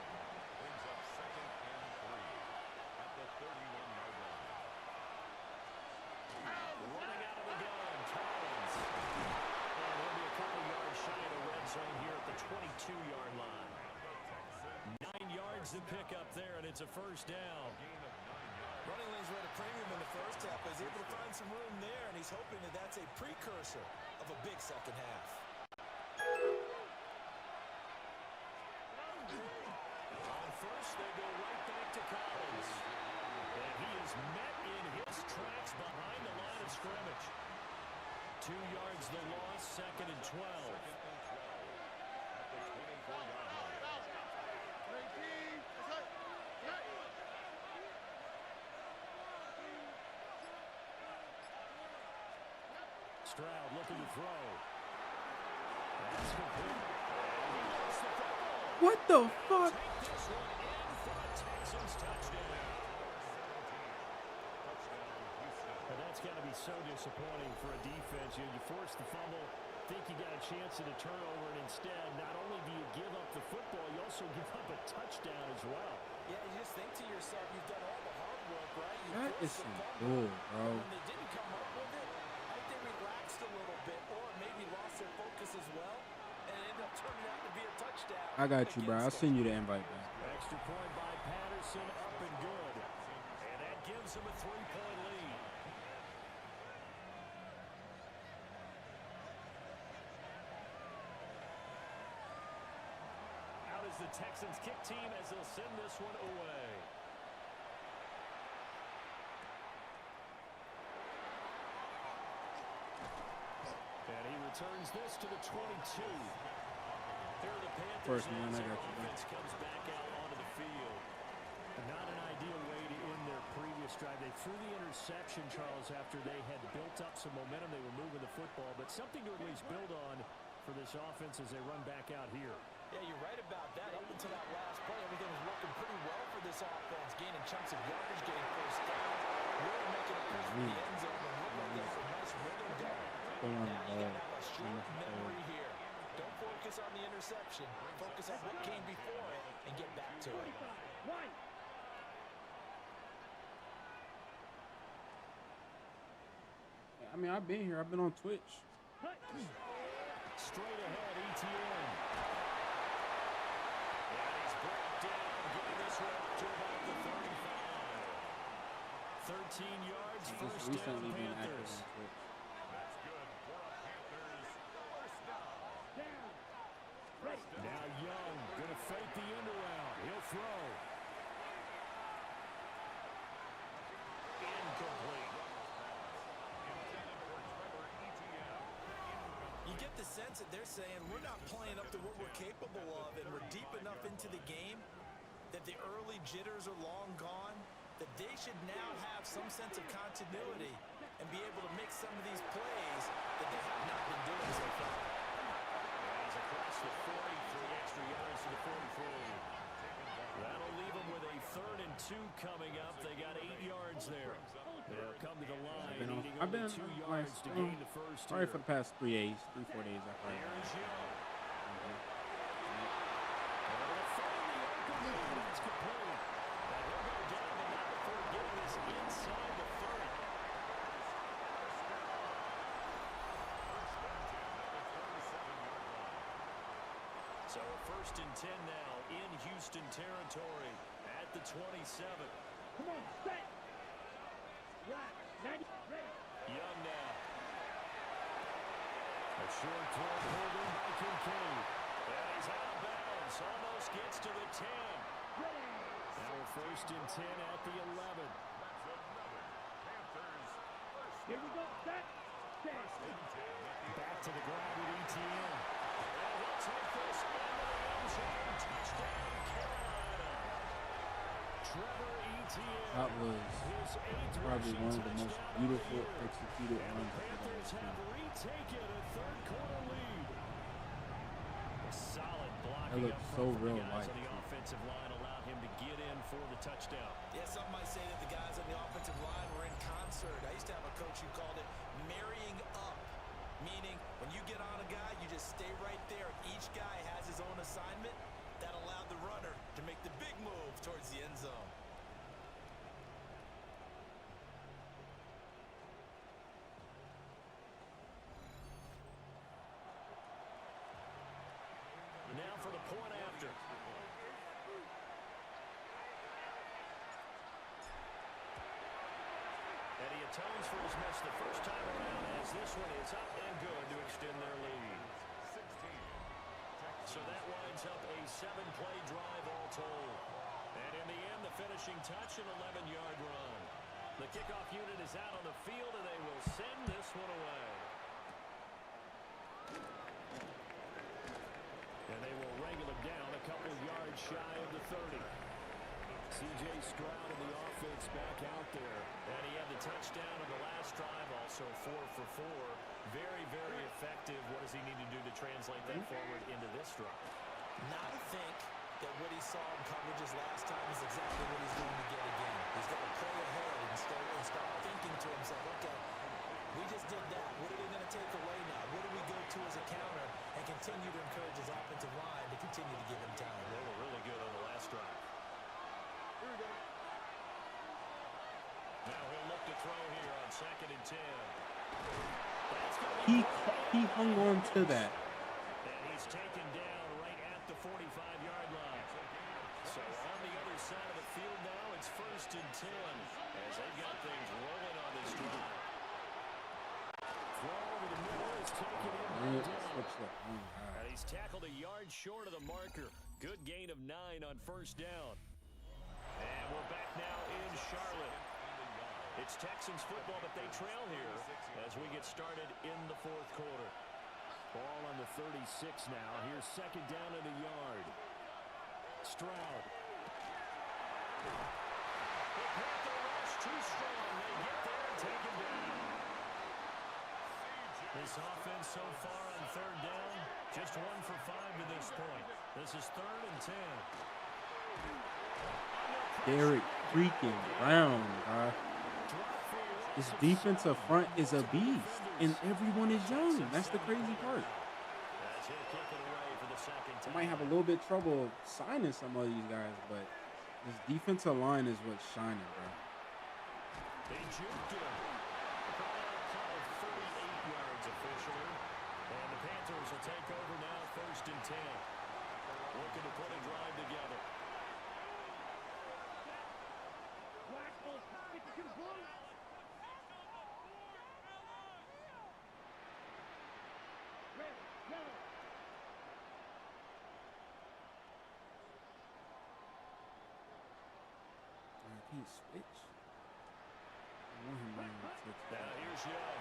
Brings up 2nd and 3 at the 31-yard line. Running out of the gun, Collins. And he'll be a couple yards shy of the red zone here at the 22-yard line. 9 yards to pick up there, and it's a 1st down. Running lanes were at a premium in the first half, but he's able to find some room there, and he's hoping that that's a precursor of a big second half. On 1st, they go right back to Collins. And he is met in his tracks behind the line of scrimmage. 2 yards the loss, 2nd and 12. At the 24-yard line. Stroud looking to throw. That's complete. What the fuck? Take this one in for a Texans touchdown. And that's got to be so disappointing for a defense. You force the fumble, think you got a chance at a turnover, and instead, not only do you give up the football, you also give up a touchdown as well. Yeah, you just think to yourself, you've done all the hard work, right? That is some bull, bro. When they didn't come up with it, I think they relaxed a little bit, or maybe lost their focus as well, and it ended up turning out to be a touchdown. I got you, bro. I'll send you the invite back. Extra point by Patterson, up and good. And that gives him a 3-point lead. Out is the Texans kick team as they'll send this one away. And he returns this to the 22. Here are the Panthers. First man, I got you. Offense comes back out onto the field. Not an ideal way to end their previous last drive. They threw the interception, Charles, after they had built up some momentum. They were moving the football, but something to at least build on for this offense as they run back out here. Yeah, you're right about that. Up until that last play, everything was working pretty well for this offense. Gaining chunks of yardage, getting first down, really making a push for the end zone. And looked like they had a nice rhythm going. Now you got to have a short memory here. Don't focus on the interception. Focus on what came before it and get back to it. I mean, I've been here. I've been on Twitch. Straight ahead, ETN. And he's brought down, getting this one up to about the 35. 13 yards, Just first recently down, been active Panthers. on Twitch. That's good for a Panthers first down. Now Young, going to fake the end around. He'll throw. Incomplete. You get the sense that they're saying we're not playing up to what we're capable of, and we're deep enough into the game that the early jitters are long gone, that they should now have some sense of continuity and be able to make some of these plays that they have not been doing so far. He's across the 40, 3 extra yards to the 43. That'll leave them with a 3rd and 2 coming up. They got 8 yards there. They'll come to the line, needing I've been only 2 yards to gain the first probably here. for the past 3 days, 3-4 days. I probably. There's Young. They'll find the open man. That's complete. Now he'll go down and not before getting this inside the 30. So a 1st and 10 now in Houston territory at the 27. Come on, set. Right, 90, ready. Young now. A short throw pulled in by Kincaid. And he's out of bounds. Almost gets to the 10. Now a 1st and 10 at the 11. Here we go, set. Back to the ground with ETN. And he'll take this into the end zone. Touchdown, Carolina. Trevor Etienne. That was His 8th probably rushing one of the most touchdown beautiful of the year. executed And runs the I've ever Panthers seen. have retaken a 3rd quarter lead. A solid blocking That looked up so front from the real guys life, on the too. offensive line allowed him to get in for the touchdown. Yeah, some might say that the guys on the offensive line were in concert. I used to have a coach who called it marrying up, meaning when you get on a guy, you just stay right there. Each guy has his own assignment. That allowed the runner to make the big move towards the end zone. Now for the point after. And he atones for his miss the first time around as this one is up and good to extend their lead. So that winds up a 7-play drive all told. And in the end, the finishing touch, an 11-yard run. The kickoff unit is out on the field, and they will send this one away. And they will wrangle him down a couple yards shy of the 30. C.J. Stroud and the offense back out there. And he had the touchdown on the last drive, also 4 for 4. Very, very effective. What does he need to do to translate that forward into this drive? Now I think that what he saw in coverages last time is exactly what he's going to get again. He's got to play ahead and start thinking to himself, okay, we just did that. What are they going to take away now? What do we go to as a counter? And continue to encourage his offensive line to continue to give him time. They were really good on the last drive. Now he'll look to throw here on 2nd and 10. He hung on to that. And he's taken down right at the 45-yard line. So on the other side of the field now, it's 1st and 10 as they've got things rolling on this drive. Throw over the middle is taken in. And he's tackled a yard short of the marker. Good gain of 9 on 1st down. And we're back now in Charlotte. It's Texans football, but they trail here as we get started in the 4th quarter. Ball on the 36 now. Here's 2nd down and a yard. Stroud. The Panther rush too This offense so far on third down, just 1 for 5 to this point. This is 3rd and 10. Derek freaking Brown, bro. This defensive front is a beast, and everyone is young. That's the crazy part. I might have a little bit trouble signing some of these guys, but this defensive line is what's shining, bro. They juked him. Call of 38 yards officially. And the Panthers will take over now, 1st and 10. Looking to put a drive together. He switch. I want him running the switch. Now here's Young.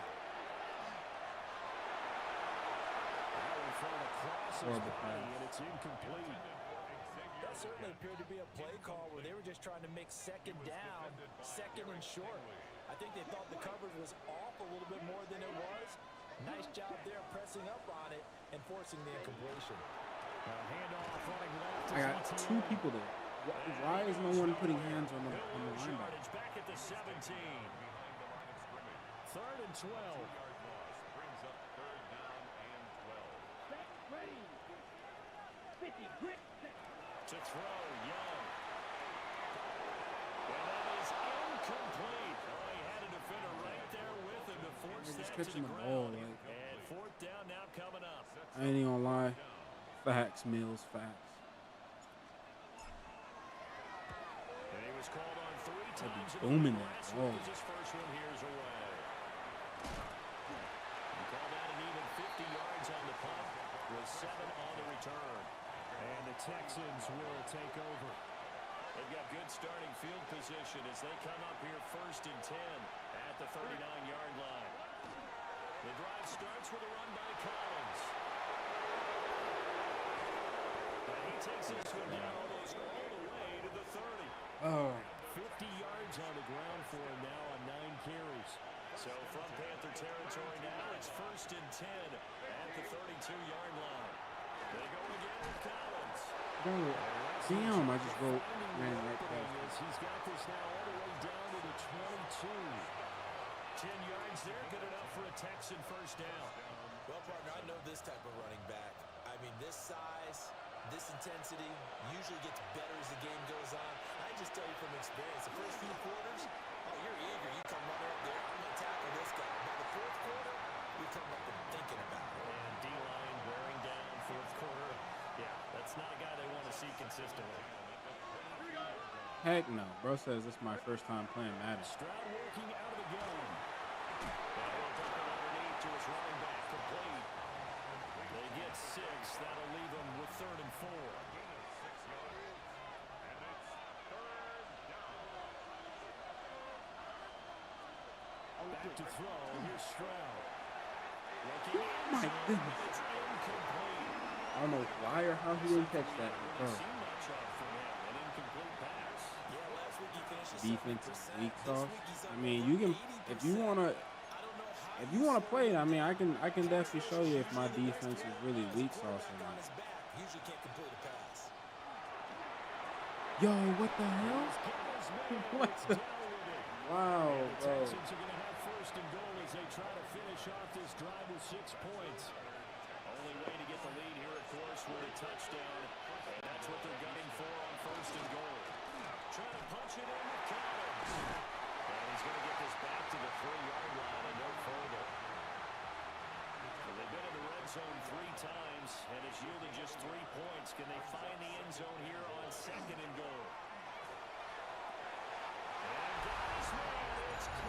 Now in front across his body, and it's incomplete. That certainly appeared to be a play call where they were just trying to make 2nd down, 2nd and short. I think they thought the coverage was off a little bit more than it was. Nice job there pressing up on it and forcing the incompletion. Handoff running left. I got 2 people there. Why is no one putting hands on the linebacker? Back at the 17. 3rd and 12. Brings up 3rd down and 12. Ready. 50, grip. To throw, Young. And that is incomplete. Oh, he had a defender right there with him to force They're just that to catching the the ball. ground. Like, And 4th down now coming up. I ain't even gonna lie. Facts, Mills, facts. And he was called on 3 times in booming the that last ball. week as his first one here's away. He called out an even 50 yards on the punt with 7 on the return. And the Texans will take over. They've got good starting field position as they come up here 1st and 10 at the 39-yard line. The drive starts with a run by Collins. And he takes this one down almost all the way to the 30. Oh. 50 yards on the ground for him now on 9 carries. So from Panther territory now, it's 1st and 10 at the 32-yard line. They go again with Collins. Damn, I just ran right past. He's got this now all the way down to the 22. 10 yards there, good enough for a Texan 1st down. Well, partner, I know this type of running back. I mean, this size, this intensity usually gets better as the game goes on. I just tell you from experience, the first few quarters, oh, you're eager. You come running up there, I'm going to tackle this guy. By the 4th quarter, you come up and thinking about it. And D-line wearing down 4th quarter. Yeah, that's not a guy they want to see consistently. Heck no. Bro says this is my first time playing Madden. Stroud working out of the gun. And he'll dump it underneath to his running back, complete. They get 6. That'll leave them with 3rd and 4. Back to throw. Here's Stroud. Oh my goodness. It's incomplete. I don't know why or how he didn't catch that. Bro. Seen much of from him. An incomplete pass. Yeah, last week he finished at Defense is 70%. weak This sauce. week he's up I mean, over you can 80%. if you wanna I don't know how if you wanna play it. I mean, I can definitely show you if my defense is really weak sauce or on not. his back usually can't complete a pass. Yo, what the hell? What the? Wow, bro. Texans are going to have 1st and goal as they try to finish off this drive with 6 points. Only way to get the lead here, of course, with a touchdown. And that's what they're gunning for on 1st and goal. Trying to punch it in with Collins. And he's going to get this back to the 3-yard line and no further. Well, they've been in the red zone 3 times and has yielded just 3 points. Can they find the end zone here on 2nd and goal?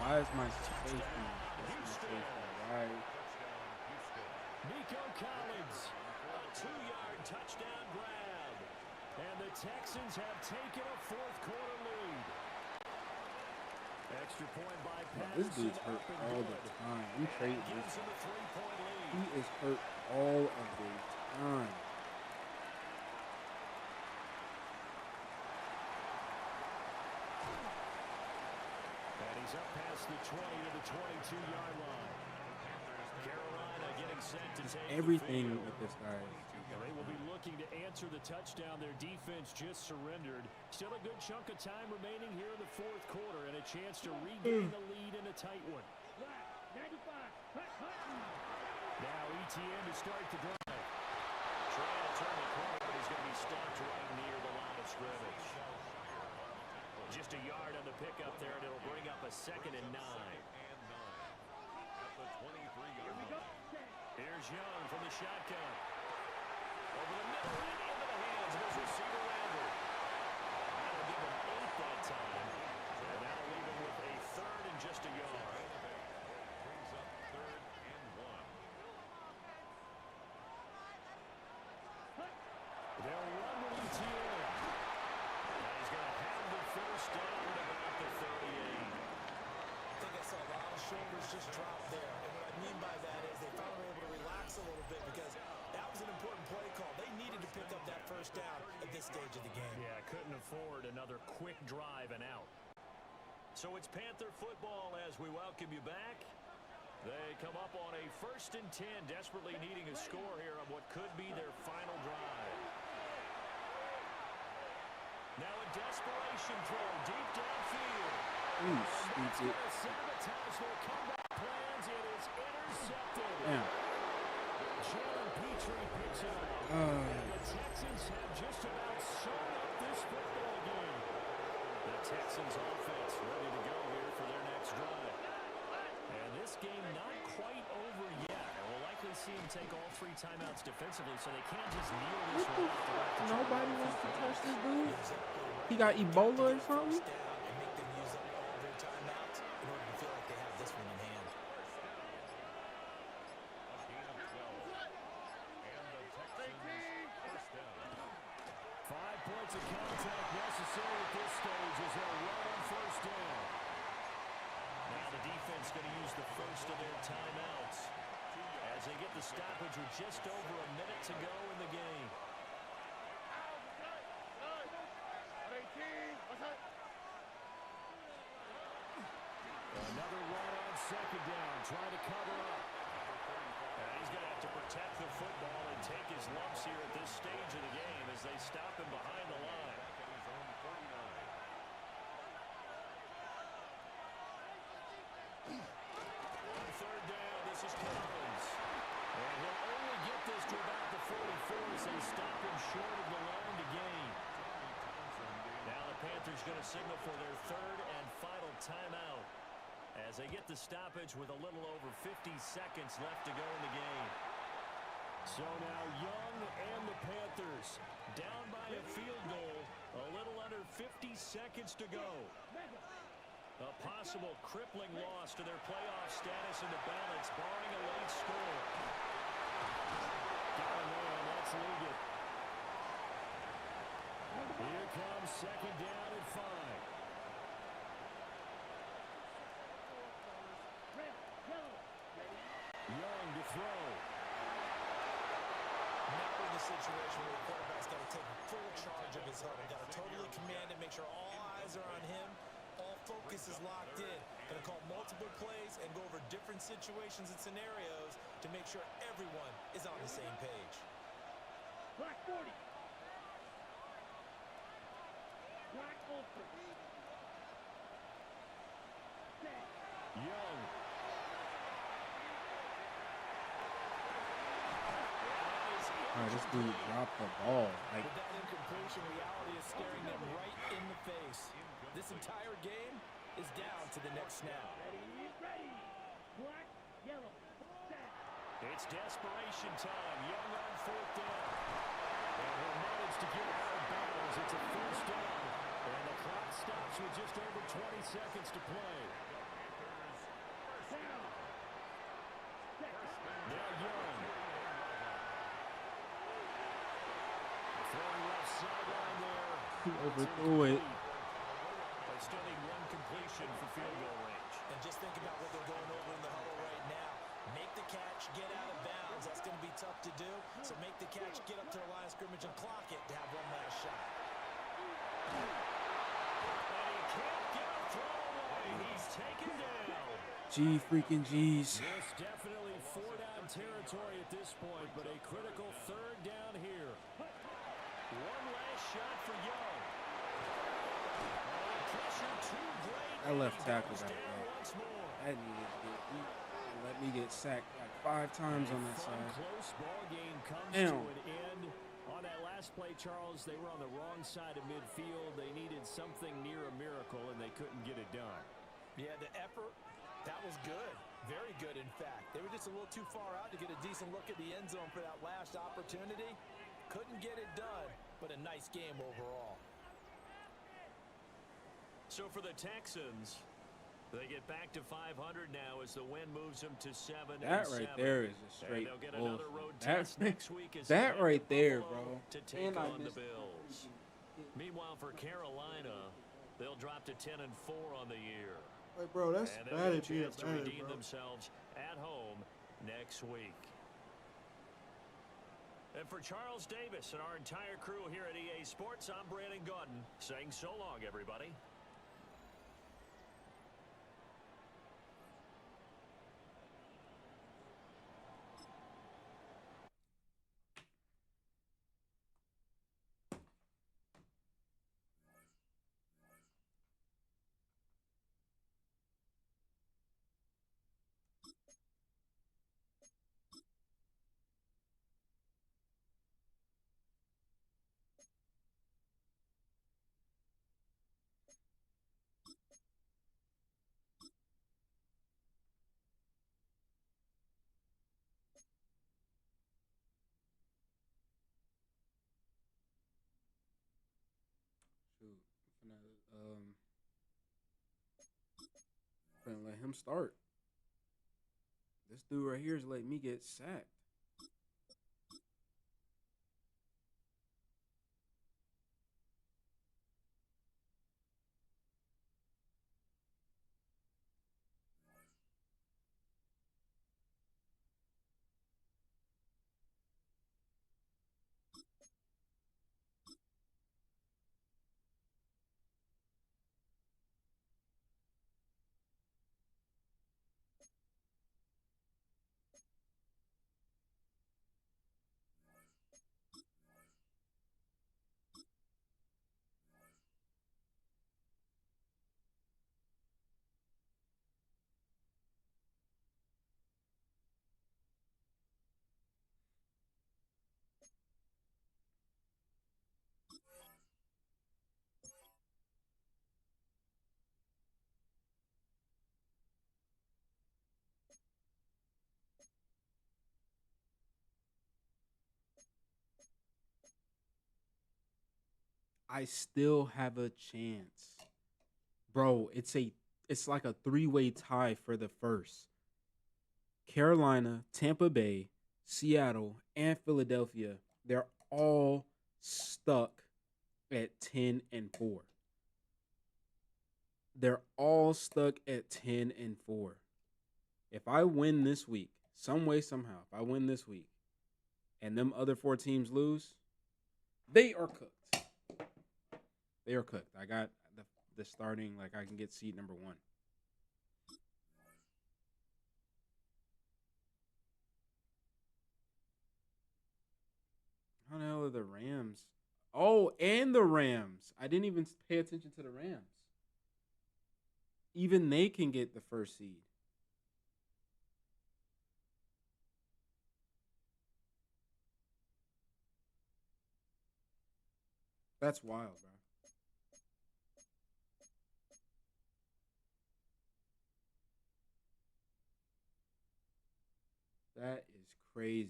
Why is my safety? Why? Nico Collins, a 2-yard touchdown grab. And the Texans have taken a 4th quarter lead. Extra point by Patterson. This dude's hurt all the time. I'm trading this. Gives him a 3-point lead. He is hurt all of the time. And he's up past the 20 to the 22-yard line. Carolina set to Just take everything the field. with this guy. Well, they will be looking to answer the touchdown. Their defense just surrendered. Still a good chunk of time remaining here in the fourth quarter and a chance to regain the lead in a tight one. Black, 95. Now ETN to start the drive. Trying to turn the corner, but he's going to be stopped right near the line of scrimmage. Just a yard on the pickup there, and it'll bring up a 2nd and 9. Here's Young from the shotgun. Over the middle and into the hands of his receiver Lambert. That'll give him 8 that time. And that'll leave him with a 3rd and just a yard. Brings up 3rd and 1. They'll run with ETN. And he's going to have the first down at about the 38. I think I saw a lot of shoulders just drop there. And what I mean by that is they finally were able to relax a little bit because that was an important play call. They needed to pick up that first down at this stage of the game. Yeah, couldn't afford another quick drive and out. So it's Panther football as we welcome you back. They come up on a 1st and 10, desperately needing a score here on what could be their final drive. Now a desperation throw deep downfield. Ooh, stupid. Sabotage their comeback plans. It is intercepted. Damn. Jalen Petrie picks it up. And the Texans have just about sewn up this football game. The Texans offense ready to go here for their next drive. And this game not quite over yet. And we'll likely see him take all 3 timeouts defensively, so they can't just kneel this one out. Nobody wants to touch this dude. He got Ebola or something? And make them use up all their timeouts in order to feel like they have this one in hand. A gain of 12. And the Texans first down. 5 points of contact necessary at this stage as they'll run on first down. Now the defense going to use the first of their timeouts as they get the stoppage with just over a minute to go in the game. Another run on 2nd down, trying to cover up. And he's going to have to protect the football and take his lumps here at this stage of the game as they stop him behind the line. At his own 39. On 3rd down, this is Collins. And he'll only get this to about the 44 as they stop him short of the line to gain. Now the Panthers going to signal for their 3rd and final timeout as they get the stoppage with a little over 50 seconds left to go in the game. So now Young and the Panthers down by a field goal, a little under 50 seconds to go. A possible crippling loss to their playoff status in the balance, barring a late score. Got him there, let's leave it. Here comes 2nd down and 5. Young to throw. Now we're in the situation where the quarterback's got to take full charge of his huddle. Got to totally command it, make sure all eyes are on him. All focus is locked in. Going to call multiple plays and go over different situations and scenarios to make sure everyone is on the same page. Black 40. Black ultra. Young. This dude dropped the ball. Like, But that incompletion reality is staring them right in the face. This entire game is down to the next snap. Ready. Black, yellow, set. It's desperation time. Young on 4th down. And he'll manage to get out of bounds. It's a first down. And the clock stops with just over 20 seconds to play. Down. Now Young. Throwing left sideline there. he overthrew it. They still need 1 completion for field goal range. And just think about what they're going over in the huddle right now. Make the catch, get out of bounds. That's going to be tough to do. So make the catch, get up to the line of scrimmage, and clock it to have one last shot. And he can't get a throw away. He's taken down. G freaking G's. This definitely 4-down territory at this point, but a critical third down here. One last shot for Young. Pressure too great. That left tackle got down it. once more. That needed to get beat. Let me get sacked like 5 times on that side. Close ball game comes Damn. to an end. On that last play, Charles, they were on the wrong side of midfield. They needed something near a miracle, and they couldn't get it done. Yeah, the effort, that was good. Very good, in fact. They were just a little too far out to get a decent look at the end zone for that last opportunity. Couldn't get it done, but a nice game overall. So for the Texans, they get back to 500 now as the win moves them to 7-7. That right there is a straight they'll get bullshit. another road That, test next week as that they right head to there, Buffalo bro. to take And I on the missed Bills. Meanwhile, for Carolina, they'll drop to 10-4 on the year. Like, bro, that's And they'll get a chance to redeem themselves at home next week. And for Charles Davis and our entire crew here at EA Sports, I'm Brandon Gaudin saying so long, everybody. Shoot, finna let him start. This dude right here is letting me get sacked. I still have a chance. Bro, it's like a 3-way tie for the first. Carolina, Tampa Bay, Seattle, and Philadelphia, they're all stuck at 10-4. They're all stuck at 10-4. If I win this week, some way, somehow, if I win this week and them other 4 teams lose, they are cooked. They are cooked. I got the starting, like I can get seed number 1. How the hell are the Rams? Oh, and the Rams. I didn't even pay attention to the Rams. Even they can get the first seed. That's wild, bro. That is crazy.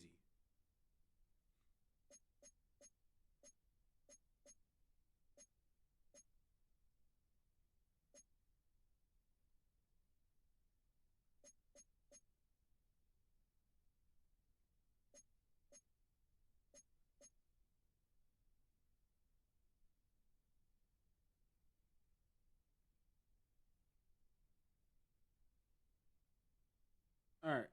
All right.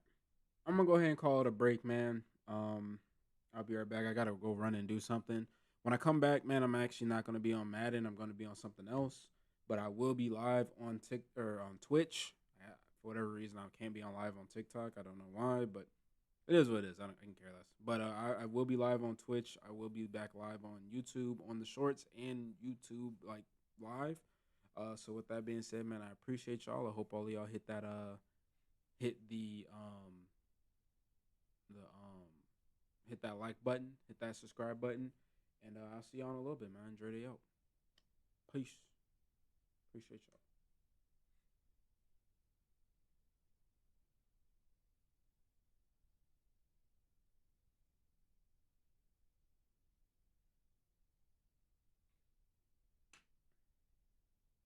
I'm going to go ahead and call it a break, man. I'll be right back. I got to go run and do something. When I come back, man, I'm actually not going to be on Madden. I'm going to be on something else. But I will be live on on Twitch. For whatever reason, I can't be on live on TikTok. I don't know why, but It is what it is. I can care less. But I will be live on Twitch. I will be back live on YouTube on the shorts and YouTube like live. So with that being said, man, I appreciate y'all. I hope all of y'all hit that hit the hit that like button, hit that subscribe button, and I'll see y'all in a little bit, man. Enjoy the day out. Peace. Appreciate y'all.